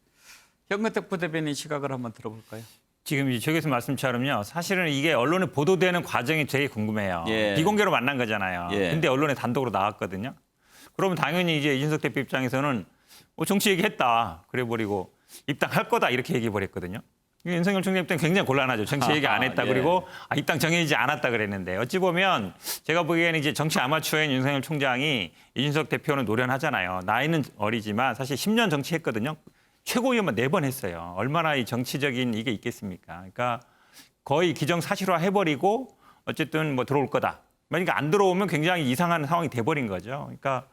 현근택 부대변인 시각을 한번 들어볼까요? 지금 이 조 교수 말씀처럼요. 사실은 이게 언론에 보도되는 과정이 되게 궁금해요. 예. 비공개로 만난 거잖아요. 예. 근데 언론에 단독으로 나왔거든요. 그러면 당연히 이제 이준석 대표 입장에서는 정치 얘기했다. 그래버리고 입당할 거다 이렇게 얘기해버렸거든요. 윤석열 총장 입장 굉장히 곤란하죠. 정치 얘기 안 했다. 예. 그리고 입당 정해지지 않았다 그랬는데 어찌 보면 제가 보기에는 이제 정치 아마추어인 윤석열 총장이 이준석 대표는 노련하잖아요. 나이는 어리지만 사실 10년 정치했거든요. 최고위원만 4번 했어요. 얼마나 이 정치적인 이게 있겠습니까? 그러니까 거의 기정사실화 해버리고 어쨌든 뭐 들어올 거다. 그러니까 안 들어오면 굉장히 이상한 상황이 돼버린 거죠. 그러니까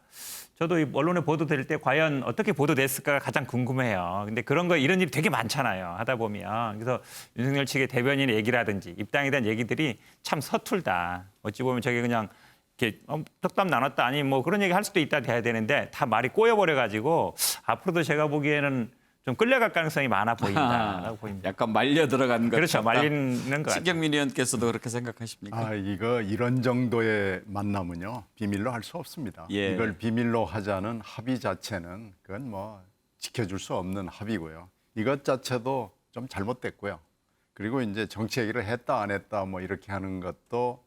저도 이 언론에 보도될 때 과연 어떻게 보도됐을까가 가장 궁금해요. 근데 그런 거 이런 일이 되게 많잖아요. 하다 보면. 그래서 윤석열 측의 대변인의 얘기라든지 입당에 대한 얘기들이 참 서툴다. 어찌 보면 저게 그냥 이렇게 덕담 나눴다 아니 뭐 그런 얘기 할 수도 있다 돼야 되는데 다 말이 꼬여버려가지고 앞으로도 제가 보기에는 좀 끌려갈 가능성이 많아 보인다라고 보입니다. 약간 말려 들어간 것 그렇죠. 같다. 말리는 것 같아요. 신경민 의원께서도 그렇게 생각하십니까? 이런 정도의 만남은요 비밀로 할 수 없습니다. 예. 이걸 비밀로 하자는 합의 자체는 그건 뭐 지켜줄 수 없는 합의고요. 이것 자체도 좀 잘못됐고요. 그리고 이제 정치 얘기를 했다 안 했다 뭐 이렇게 하는 것도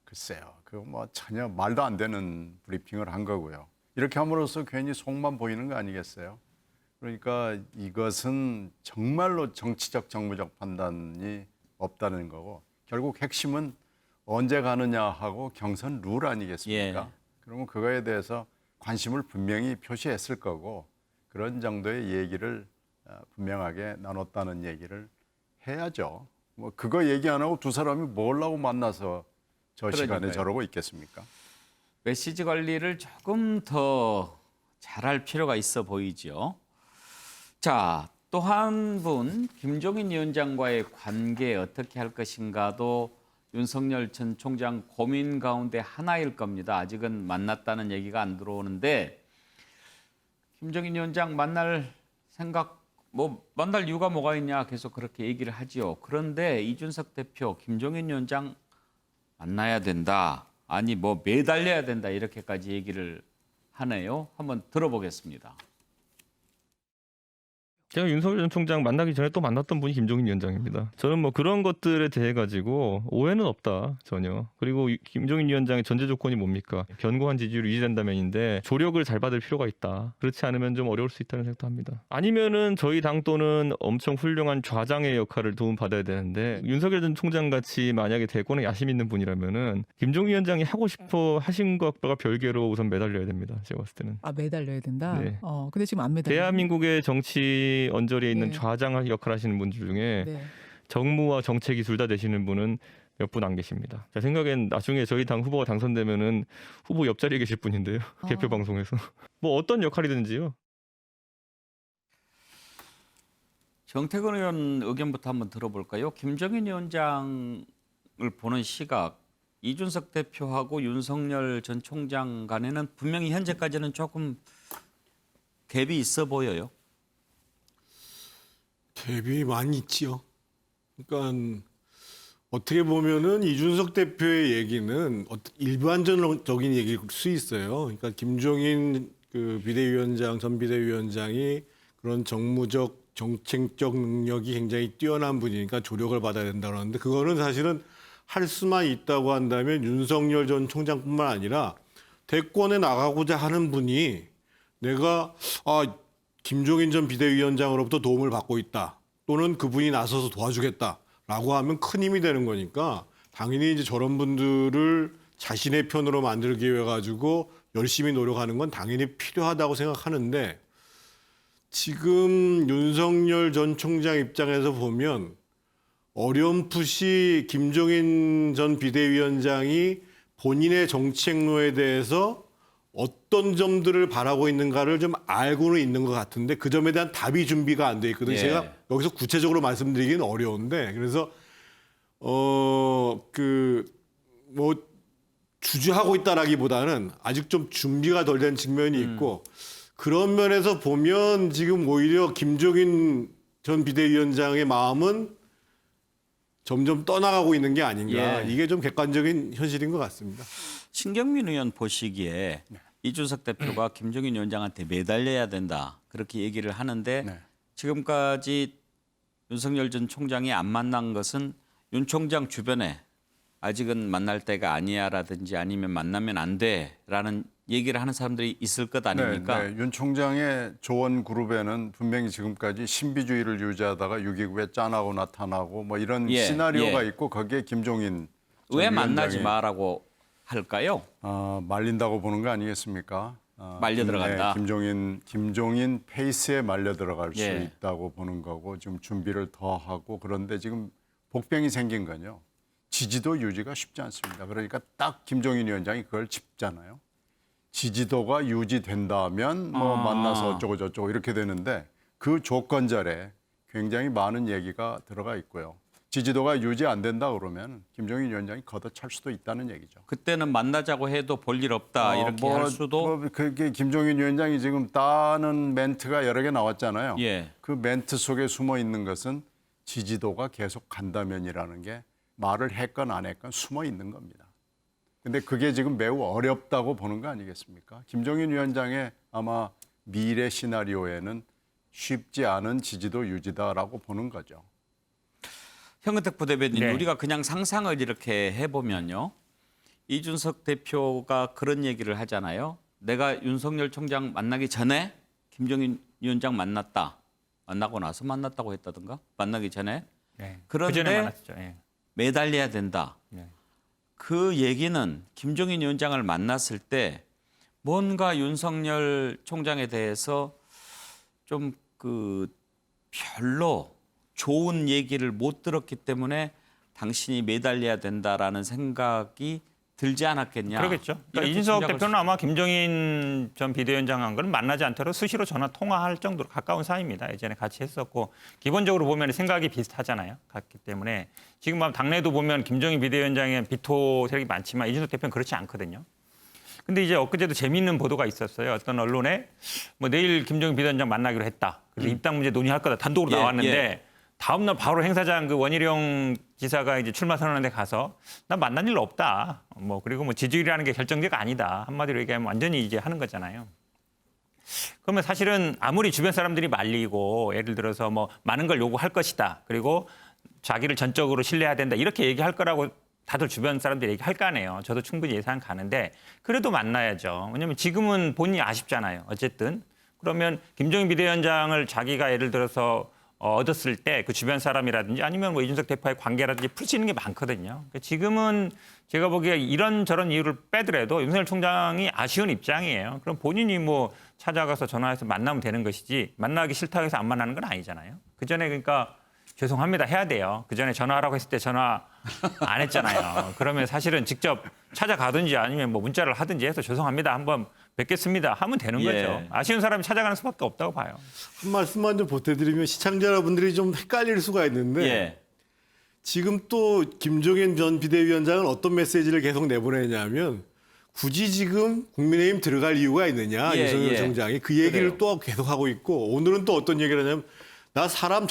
글쎄요, 그 뭐 전혀 말도 안 되는 브리핑을 한 거고요. 이렇게 함으로써 괜히 속만 보이는 거 아니겠어요? 그러니까 이것은 정말로 정치적 정무적 판단이 없다는 거고 결국 핵심은 언제 가느냐 하고 경선 룰 아니겠습니까? 예. 그러면 그거에 대해서 관심을 분명히 표시했을 거고 그런 정도의 얘기를 분명하게 나눴다는 얘기를 해야죠. 뭐 그거 얘기 안 하고 두 사람이 뭘 하고 만나서 저 시간에 그러니까요. 저러고 있겠습니까? 메시지 관리를 조금 더 잘할 필요가 있어 보이죠. 자, 또 한 분 김종인 위원장과의 관계 어떻게 할 것인가도 윤석열 전 총장 고민 가운데 하나일 겁니다. 아직은 만났다는 얘기가 안 들어오는데 김종인 위원장 만날 생각, 뭐 만날 이유가 뭐가 있냐 계속 그렇게 얘기를 하지요. 그런데 이준석 대표, 김종인 위원장 만나야 된다. 아니 뭐 매달려야 된다 이렇게까지 얘기를 하네요. 한번 들어보겠습니다. 제가 윤석열 전 총장 만나기 전에 또 만났던 분이 김종인 위원장입니다. 저는 뭐 그런 것들에 대해 가지고 오해는 없다 전혀. 그리고 김종인 위원장의 전제 조건이 뭡니까? 견고한 지지율이 유지된다면인데 조력을 잘 받을 필요가 있다. 그렇지 않으면 좀 어려울 수 있다는 생각도 합니다. 아니면은 저희 당 또는 엄청 훌륭한 좌장의 역할을 도움 받아야 되는데 윤석열 전 총장 같이 만약에 대권에 야심 있는 분이라면은 김종인 위원장이 하고 싶어 하신 것과 별개로 우선 매달려야 됩니다. 제가 봤을 때는. 매달려야 된다. 네. 근데 지금 안 매달려. 대한민국의 정치 언저리에 있는 네. 좌장 역할 하시는 분들 중에 네. 정무와 정책이 둘 다 되시는 분은 몇 분 안 계십니다. 제 생각엔 나중에 저희 당 후보가 당선되면은 후보 옆자리에 계실 분인데요. 개표 방송에서. 뭐 어떤 역할이든지요. 정태근 의원 의견부터 한번 들어볼까요? 김종인 위원장을 보는 시각, 이준석 대표하고 윤석열 전 총장 간에는 분명히 현재까지는 조금 갭이 있어 보여요. 갭이 많이 있지요. 그러니까 어떻게 보면은 이준석 대표의 얘기는 일반적인 얘기일 수 있어요. 그러니까 김종인 그 비대위원장, 전 비대위원장이 그런 정무적, 정책적 능력이 굉장히 뛰어난 분이니까 조력을 받아야 된다고 하는데 그거는 사실은 할 수만 있다고 한다면 윤석열 전 총장뿐만 아니라 대권에 나가고자 하는 분이 내가 김종인 전 비대위원장으로부터 도움을 받고 있다. 또는 그분이 나서서 도와주겠다라고 하면 큰 힘이 되는 거니까 당연히 이제 저런 분들을 자신의 편으로 만들기 위해 가지고 열심히 노력하는 건 당연히 필요하다고 생각하는데 지금 윤석열 전 총장 입장에서 보면 어렴풋이 김종인 전 비대위원장이 본인의 정책로에 대해서 어떤 점들을 바라고 있는가를 좀 알고는 있는 것 같은데 그 점에 대한 답이 준비가 안 돼 있거든요. 예. 제가 여기서 구체적으로 말씀드리기는 어려운데 그래서 주저하고 있다라기보다는 아직 좀 준비가 덜 된 측면이 있고 그런 면에서 보면 지금 오히려 김종인 전 비대위원장의 마음은 점점 떠나가고 있는 게 아닌가. 예. 이게 좀 객관적인 현실인 것 같습니다. 신경민 의원 보시기에 이준석 대표가 김종인 위원장한테 매달려야 된다 그렇게 얘기를 하는데 네. 지금까지 윤석열 전 총장이 안 만난 것은 윤 총장 주변에 아직은 만날 때가 아니야라든지 아니면 만나면 안 돼라는 얘기를 하는 사람들이 있을 것 아닙니까? 네, 윤 총장의 조언 그룹에는 분명히 지금까지 신비주의를 유지하다가 6.29에 짠하고 나타나고 뭐 이런 시나리오가 있고 거기에 김종인 왜 전 만나지 위원장이 마라고 할까요? 말린다고 보는 거 아니겠습니까? 말려 들어간다. 김종인 페이스에 말려 들어갈 수 예. 있다고 보는 거고 지금 준비를 더 하고 그런데 지금 복병이 생긴 건요. 지지도 유지가 쉽지 않습니다. 그러니까 딱 김종인 위원장이 그걸 짚잖아요. 지지도가 유지된다면 뭐 만나서 어쩌고 저쩌고 이렇게 되는데 그 조건절에 굉장히 많은 얘기가 들어가 있고요. 지지도가 유지 안 된다 그러면 김종인 위원장이 걷어찰 수도 있다는 얘기죠. 그때는 만나자고 해도 볼 일 없다 이렇게 할 수도. 그게 김종인 위원장이 지금 따는 멘트가 여러 개 나왔잖아요. 예. 그 멘트 속에 숨어 있는 것은 지지도가 계속 간다면이라는 게 말을 했건 안 했건 숨어 있는 겁니다. 근데 그게 지금 매우 어렵다고 보는 거 아니겠습니까? 김종인 위원장의 아마 미래 시나리오에는 쉽지 않은 지지도 유지다라고 보는 거죠. 현근택 부대변인, 네. 우리가 그냥 상상을 이렇게 해보면요. 이준석 대표가 그런 얘기를 하잖아요. 내가 윤석열 총장 만나기 전에 김종인 위원장 만났다. 만나고 나서 만났다고 했다든가? 만나기 전에. 네. 그런데 그전에 만났죠. 예. 매달려야 된다. 네. 그 얘기는 김종인 위원장을 만났을 때 뭔가 윤석열 총장에 대해서 좀 별로 좋은 얘기를 못 들었기 때문에 당신이 매달려야 된다라는 생각이 들지 않았겠냐. 그러겠죠. 그러니까 이렇게 이준석 짐작을 대표는 아마 김종인 전 비대위원장과는 만나지 않더라도 수시로 전화 통화할 정도로 가까운 사이입니다. 예전에 같이 했었고 기본적으로 보면 생각이 비슷하잖아요. 같기 때문에 지금 당내도 보면 김종인 비대위원장의 비토 세력이 많지만 이준석 대표는 그렇지 않거든요. 근데 이제 엊그제도 재미있는 보도가 있었어요. 어떤 언론에 뭐 내일 김종인 비대위원장 만나기로 했다. 그래서 입당 문제 논의할 거다. 단독으로 나왔는데 다음 날 바로 행사장 원희룡 지사가 이제 출마 선언하는 데 가서 난 만난 일 없다. 그리고 지지율이라는 게 결정제가 아니다. 한마디로 얘기하면 완전히 이제 하는 거잖아요. 그러면 사실은 아무리 주변 사람들이 말리고 예를 들어서 많은 걸 요구할 것이다. 그리고 자기를 전적으로 신뢰해야 된다. 이렇게 얘기할 거라고 다들 주변 사람들이 얘기할 거 아니에요. 저도 충분히 예상 가는데 그래도 만나야죠. 왜냐하면 지금은 본인이 아쉽잖아요. 어쨌든. 그러면 김종인 비대위원장을 자기가 예를 들어서 얻었을 때 그 주변 사람이라든지 아니면 이준석 대표와의 관계라든지 풀 수 있는 게 많거든요. 그러니까 지금은 제가 보기에 이런저런 이유를 빼더라도 윤석열 총장이 아쉬운 입장이에요. 그럼 본인이 찾아가서 전화해서 만나면 되는 것이지 만나기 싫다고 해서 안 만나는 건 아니잖아요. 그전에 그러니까 죄송합니다 해야 돼요. 그전에 전화하라고 했을 때 전화 안 했잖아요. 그러면 사실은 직접 찾아가든지 아니면 문자를 하든지 해서 죄송합니다. 한번 뵙겠습니다 하면 되는 거죠. 아쉬운 사람이 찾아가는 수밖에 없다고 봐요. 한 말씀만 좀 보태드리면 시청자 여러분들이 좀 헷갈릴 수가 있는데 지금 또 김종인 전 비대위원장은 어떤 메시지를 계속 내보내냐면 굳이 지금 국민의힘 들어갈 이유가 있느냐 윤석열 총장이 그 얘기를 또 계속하고 있고 오늘은 또 어떤 얘기를 하냐면 나 사람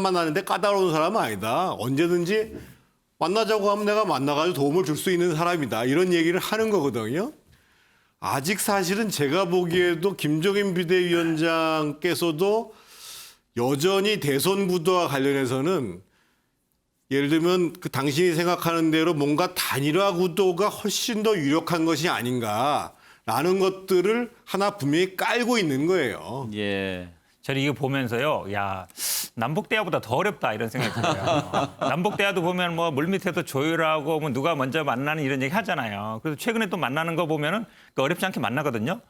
만나는데 까다로운 사람은 아니다. 언제든지 만나자고 하면 내가 만나가지고 도움을 줄 수 있는 사람이다. 이런 얘기를 하는 거거든요. 아직 사실은 제가 보기에도 김종인 비대위원장께서도 여전히 대선 구도와 관련해서는 예를 들면 당신이 생각하는 대로 뭔가 단일화 구도가 훨씬 더 유력한 것이 아닌가라는 것들을 하나 분명히 깔고 있는 거예요. 저는 이거 보면서요, 남북 대화보다 더 어렵다 이런 생각이 들어요. 남북 대화도 보면 물밑에서 조율하고 누가 먼저 만나는 이런 얘기 하잖아요. 그래서 최근에 또 만나는 거 보면은 어렵지 않게 만나거든요.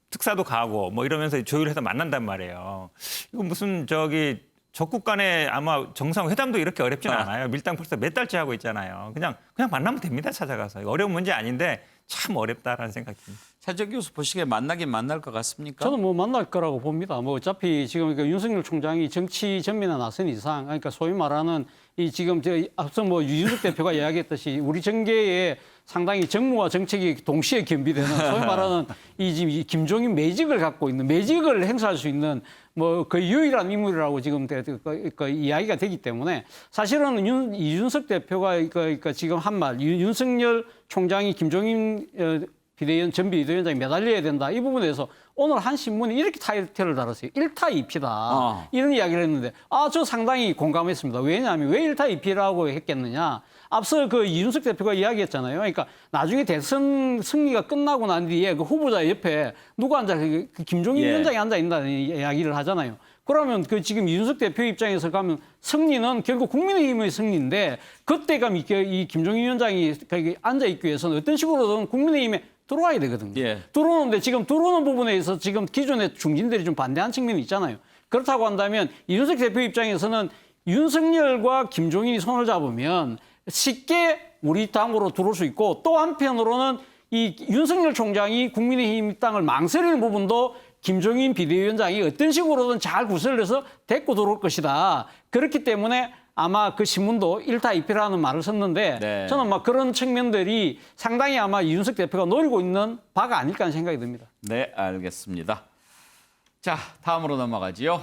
특사도 가고 이러면서 조율해서 만난단 말이에요. 이거 무슨 적국 간에 아마 정상회담도 이렇게 어렵지는 않아요. 밀당 벌써 몇 달째 하고 있잖아요. 그냥 만나면 됩니다. 찾아가서. 어려운 문제 아닌데 참 어렵다라는 생각이 듭니다. 차재욱 교수 보시기에 만나긴 만날 것 같습니까? 저는 만날 거라고 봅니다. 어차피 지금 윤석열 총장이 정치 전면에 나선 이상, 그러니까 소위 말하는 지금 앞서 유준석 대표가 이야기했듯이 우리 정계에 상당히 정무와 정책이 동시에 겸비되는 소위 말하는 지금 김종인 매직을 갖고 있는 매직을 행사할 수 있는 거의 유일한 인물이라고 지금 이야기가 되기 때문에 사실은 이준석 대표가 지금 한 말 윤석열 총장이 김종인 전 비대위원장이 매달려야 된다. 이 부분에서 오늘 한 신문이 이렇게 타이틀을 달았어요. 1타 2피다. 이런 이야기를 했는데 저 상당히 공감했습니다. 왜냐하면 왜 1타 2피라고 했겠느냐. 앞서 그 이준석 대표가 이야기했잖아요. 그러니까 나중에 대선 승리가 끝나고 난 뒤에 그 후보자 옆에 누가 앉아, 그 김종인 위원장이 앉아 있다는 이야기를 하잖아요. 그러면 그 지금 이준석 대표 입장에서 가면 승리는 결국 국민의힘의 승리인데 그때 가면 이 김종인 위원장이 앉아 있기 위해서는 어떤 식으로든 국민의힘에 들어와야 되거든요. 들어오는데 지금 들어오는 부분에서 지금 기존의 중진들이 좀 반대한 측면이 있잖아요. 그렇다고 한다면 이준석 대표 입장에서는 윤석열과 김종인이 손을 잡으면 쉽게 우리 당으로 들어올 수 있고 또 한편으로는 이 윤석열 총장이 국민의힘 땅을 망설이는 부분도 김종인 비대위원장이 어떤 식으로든 잘 구설을 해서 데리고 들어올 것이다. 그렇기 때문에 아마 그 신문도 1타 2피라는 말을 썼는데 저는 막 그런 측면들이 상당히 아마 이준석 대표가 노리고 있는 바가 아닐까 하는 생각이 듭니다. 네, 알겠습니다. 자, 다음으로 넘어가지요.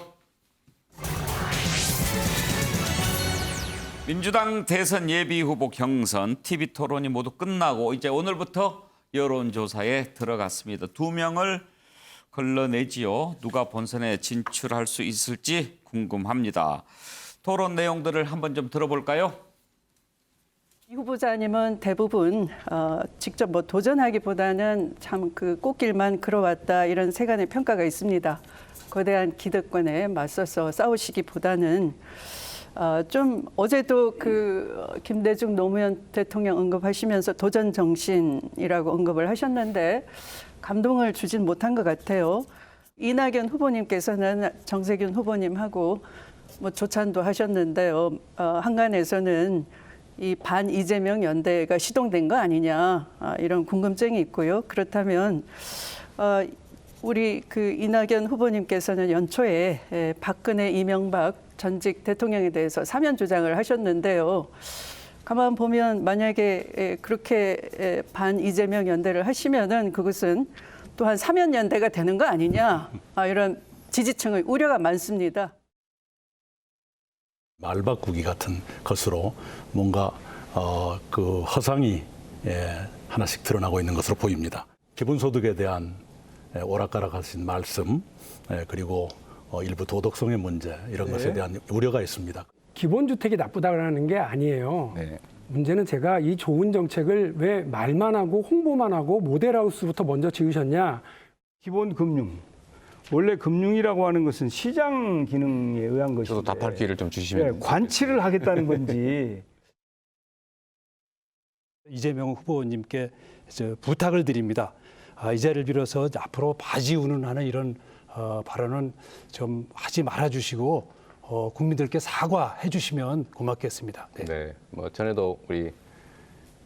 민주당 대선 예비 후보 경선 TV 토론이 모두 끝나고 이제 오늘부터 여론조사에 들어갔습니다. 2명을 걸러내지요. 누가 본선에 진출할 수 있을지 궁금합니다. 토론 내용들을 한번 좀 들어볼까요? 이 후보자님은 대부분 직접 뭐 도전하기보다는 참 그 꽃길만 걸어왔다 이런 세간의 평가가 있습니다. 거대한 기득권에 맞서서 싸우시기보다는 좀 어제도 그 김대중 노무현 대통령 언급하시면서 도전 정신이라고 언급을 하셨는데 감동을 주진 못한 것 같아요. 이낙연 후보님께서는 정세균 후보님하고 뭐 조찬도 하셨는데요. 한간에서는 이 반 이재명 연대가 시동된 거 아니냐 이런 궁금증이 있고요. 그렇다면 우리 그 이낙연 후보님께서는 연초에 박근혜, 이명박 전직 대통령에 대해서 사면 주장을 하셨는데요. 가만 보면 만약에 그렇게 반 이재명 연대를 하시면은 그것은 또한 사면 연대가 되는 거 아니냐 이런 지지층의 우려가 많습니다. 말바꾸기 같은 것으로 뭔가 그 허상이 하나씩 드러나고 있는 것으로 보입니다. 기본소득에 대한 오락가락하신 말씀 그리고 일부 도덕성의 문제 이런 것에 대한 우려가 있습니다. 기본주택이 나쁘다는 게 아니에요. 문제는 제가 이 좋은 정책을 왜 말만 하고 홍보만 하고 모델하우스부터 먼저 지으셨냐. 기본 금융. 원래 금융이라고 하는 것은 시장 기능에 의한 것인데. 저도 답할 기회를 좀 주시면. 관치를 하겠다는 건지. 이재명 후보님께 부탁을 드립니다. 이 자리를 빌어서 앞으로 바지운운하는 이런 발언은 좀 하지 말아주시고 국민들께 사과해 주시면 고맙겠습니다. 네, 뭐 전에도 우리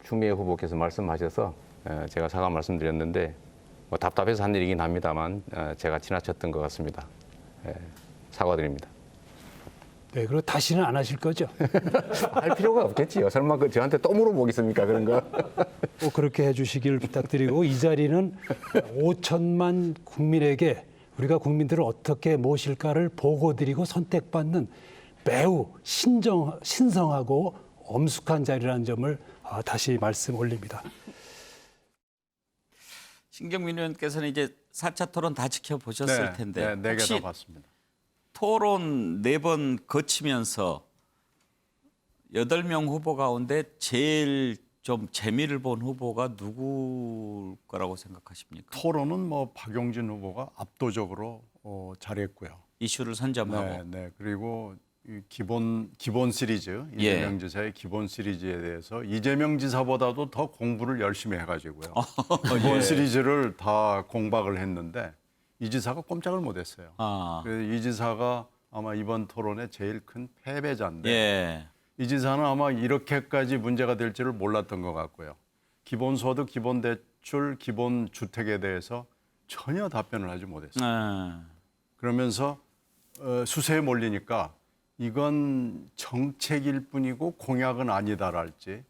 추미애 후보께서 말씀하셔서 제가 사과 말씀드렸는데 뭐 답답해서 한 일이긴 합니다만 제가 지나쳤던 것 같습니다. 사과드립니다. 네, 그리고 다시는 안 하실 거죠? 할 필요가 없겠지요. 설마 저한테 또 물어보겠습니까 그런 거? 꼭 그렇게 해주시길 부탁드리고 이 자리는 5천만 국민에게 우리가 국민들을 어떻게 모실까를 보고드리고 선택받는 매우 신성하고 엄숙한 자리라는 점을 다시 말씀 올립니다. 신경민 의원께서는 이제 4차 토론 다 지켜보셨을 텐데 네 개 다 봤습니다. 토론 4번 거치면서 8명 후보 가운데 제일 좀 재미를 본 후보가 누굴 거라고 생각하십니까? 토론은 뭐 박용진 후보가 압도적으로 잘했고요. 이슈를 선점하고. 네. 그리고 이 기본 시리즈 이재명 지사의 기본 시리즈에 대해서 이재명 지사보다도 더 공부를 열심히 해가지고요. 기본 시리즈를 다 공박을 했는데 이 지사가 꼼짝을 못했어요. 그래서 이 지사가 아마 이번 토론의 제일 큰 패배자인데. 이 지사는 아마 이렇게까지 문제가 될 줄을 몰랐던 것 같고요. 기본소득, 기본대출, 기본주택에 대해서 전혀 답변을 하지 못했어요. 그러면서 수세에 몰리니까 이건 정책일 뿐이고 공약은 아니다랄지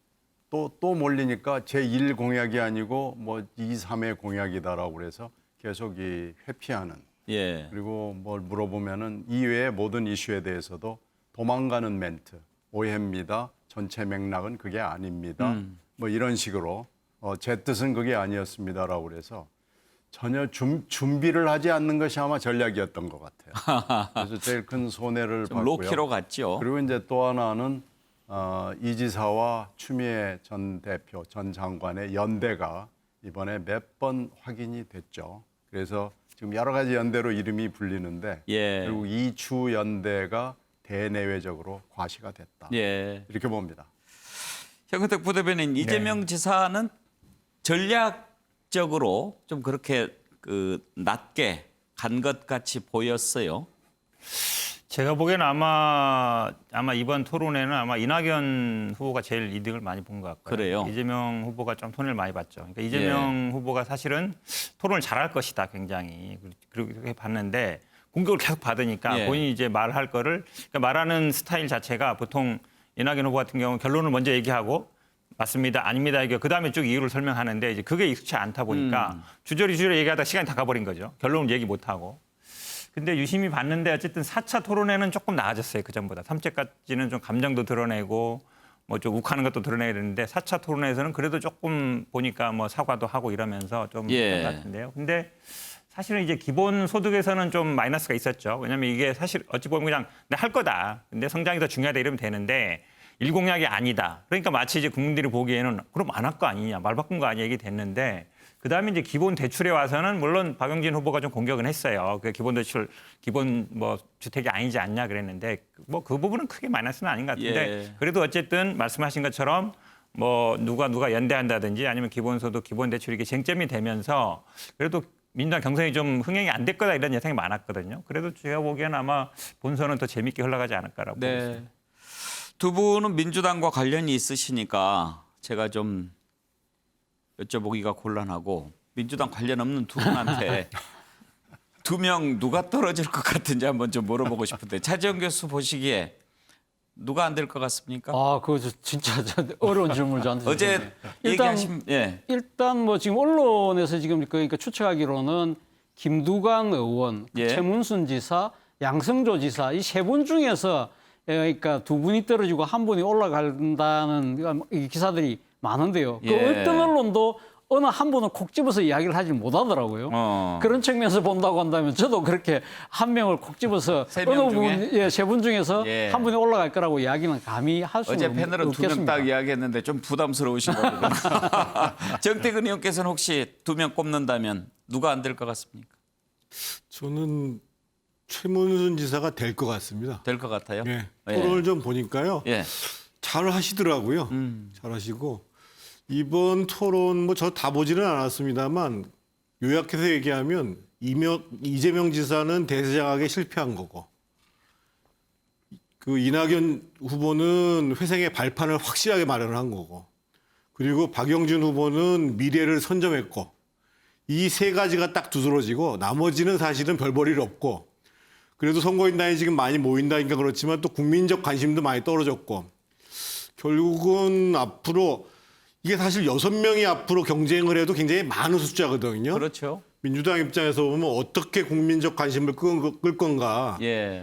또 몰리니까 제1 공약이 아니고 뭐 2, 3의 공약이다라고 그래서 계속 이 회피하는 그리고 뭘 물어보면은 이외의 모든 이슈에 대해서도 도망가는 멘트 오해입니다. 전체 맥락은 그게 아닙니다. 뭐 이런 식으로 제 뜻은 그게 아니었습니다라고 그래서 전혀 준비를 하지 않는 것이 아마 전략이었던 것 같아요. 그래서 제일 큰 손해를 좀 봤고요. 로키로 갔죠. 그리고 이제 또 하나는 이 지사와 추미애 전 대표, 전 장관의 연대가 이번에 몇 번 확인이 됐죠. 그래서 지금 여러 가지 연대로 이름이 불리는데 예. 결국 이추 연대가 대내외적으로 과시가 됐다. 예. 이렇게 봅니다. 현근택 부대변인, 이재명 지사는 전략적으로 좀 그렇게 낮게 간 것 같이 보였어요. 제가 보기에는 아마 이번 토론회는 아마 이낙연 후보가 제일 이득을 많이 본 것 같고요. 그래요? 이재명 후보가 좀 손해를 많이 봤죠. 그러니까 이재명 후보가 사실은 토론을 잘할 것이다, 굉장히. 그렇게 봤는데 공격을 계속 받으니까 본인이 이제 말할 거를, 그러니까 말하는 스타일 자체가 보통 이낙연 후보 같은 경우는 결론을 먼저 얘기하고 맞습니다, 아닙니다, 이게 그다음에 쭉 이유를 설명하는데 이제 그게 익숙치 않다 보니까 주저리 얘기하다 시간이 다 가버린 거죠. 결론을 얘기 못 하고. 근데 유심히 봤는데 어쨌든 4차 토론회는 조금 나아졌어요, 그전보다. 3차까지는 좀 감정도 드러내고 뭐 좀 욱하는 것도 드러내야 되는데 4차 토론회에서는 그래도 조금 보니까 뭐 사과도 하고 이러면서 좀 그런 것 같은데요. 근데 사실은 이제 기본 소득에서는 좀 마이너스가 있었죠. 왜냐하면 이게 사실 어찌 보면 그냥 내 할 거다, 근데 성장이 더 중요하다 이러면 되는데 일공약이 아니다. 그러니까 마치 이제 국민들이 보기에는 그럼 안 할 거 아니냐, 말 바꾼 거 아니냐 얘기 됐는데, 그다음에 이제 기본 대출에 와서는 물론 박용진 후보가 좀 공격은 했어요. 그 기본 대출, 기본 뭐 주택이 아니지 않냐 그랬는데 뭐 그 부분은 크게 마이너스는 아닌 것 같은데 그래도 어쨌든 말씀하신 것처럼 뭐 누가 연대한다든지 아니면 기본소득, 기본 대출 이게 쟁점이 되면서 그래도 민주당 경선이 좀 흥행이 안 될 거다 이런 예상이 많았거든요. 그래도 제가 보기에는 아마 본선은 더 재밌게 흘러가지 않을까라고 보고 있습니다. 두 분은 민주당과 관련이 있으시니까 제가 좀 여쭤보기가 곤란하고, 민주당 관련 없는 두 분한테 두 명 누가 떨어질 것 같은지 한번 좀 물어보고 싶은데, 차지영 교수 보시기에 누가 안 될 것 같습니까? 그거 진짜 어려운 질문을 저한테 어제 일단 뭐 지금 언론에서 지금 그러니까 추측하기로는 김두관 의원, 최문순 지사, 양승조 지사 이 세 분 중에서 그러니까 두 분이 떨어지고 한 분이 올라간다는 기사들이 많은데요. 그 어떤 언론도 어느 한 분은 콕 집어서 이야기를 하지 못하더라고요. 그런 측면에서 본다고 한다면 저도 그렇게 한 명을 콕 집어서 어느 분, 세 분 중에서 한 분이 올라갈 거라고 이야기는 감히 할 수는 없겠습니다. 어제 패널은 두 명 딱 이야기했는데 좀 부담스러우신 거거든요. 정태근 의원께서는 혹시 두 명 꼽는다면 누가 안 될 것 같습니까? 저는 최문순 지사가 될 것 같습니다. 될 것 같아요? 네. 토론을 좀 보니까요. 잘 하시더라고요. 잘 하시고. 이번 토론 뭐 저 다 보지는 않았습니다만 요약해서 얘기하면 이재명 지사는 대세장하게 실패한 거고, 그 이낙연 후보는 회생의 발판을 확실하게 마련한 거고, 그리고 박영준 후보는 미래를 선점했고, 이 세 가지가 딱 두드러지고 나머지는 사실은 별 볼 일 없고, 그래도 선거인단이 지금 많이 모인다니까 그렇지만 또 국민적 관심도 많이 떨어졌고, 결국은 앞으로 이게 사실 6명이 앞으로 경쟁을 해도 굉장히 많은 숫자거든요. 그렇죠. 민주당 입장에서 보면 어떻게 국민적 관심을 끌 건가.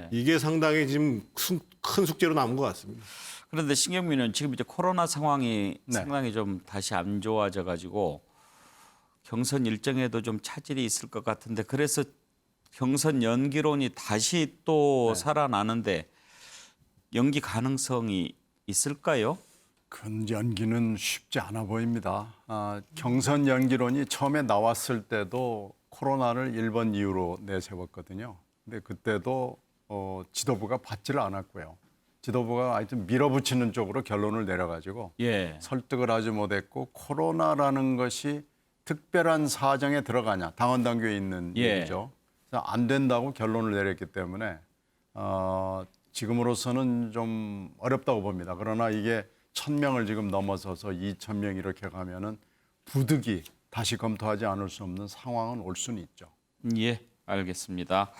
이게 상당히 지금 큰 숙제로 남은 것 같습니다. 그런데 신경민은 지금 이제 코로나 상황이 상당히 좀 다시 안 좋아져 가지고 경선 일정에도 좀 차질이 있을 것 같은데, 그래서 경선 연기론이 다시 또 살아나는데 연기 가능성이 있을까요? 큰 연기는 쉽지 않아 보입니다. 경선 연기론이 처음에 나왔을 때도 코로나를 1번 이유로 내세웠거든요. 근데 그때도 지도부가 받지를 않았고요. 지도부가 하여튼 밀어붙이는 쪽으로 결론을 내려가지고 설득을 하지 못했고, 코로나라는 것이 특별한 사정에 들어가냐, 당원 당규에 있는 얘기죠. 그래서 안 된다고 결론을 내렸기 때문에 지금으로서는 좀 어렵다고 봅니다. 그러나 이게 1,000명을 지금 넘어서서 2,000명 이렇게 가면은 부득이 다시 검토하지 않을 수 없는 상황은 올 수는 있죠. 예, 알겠습니다.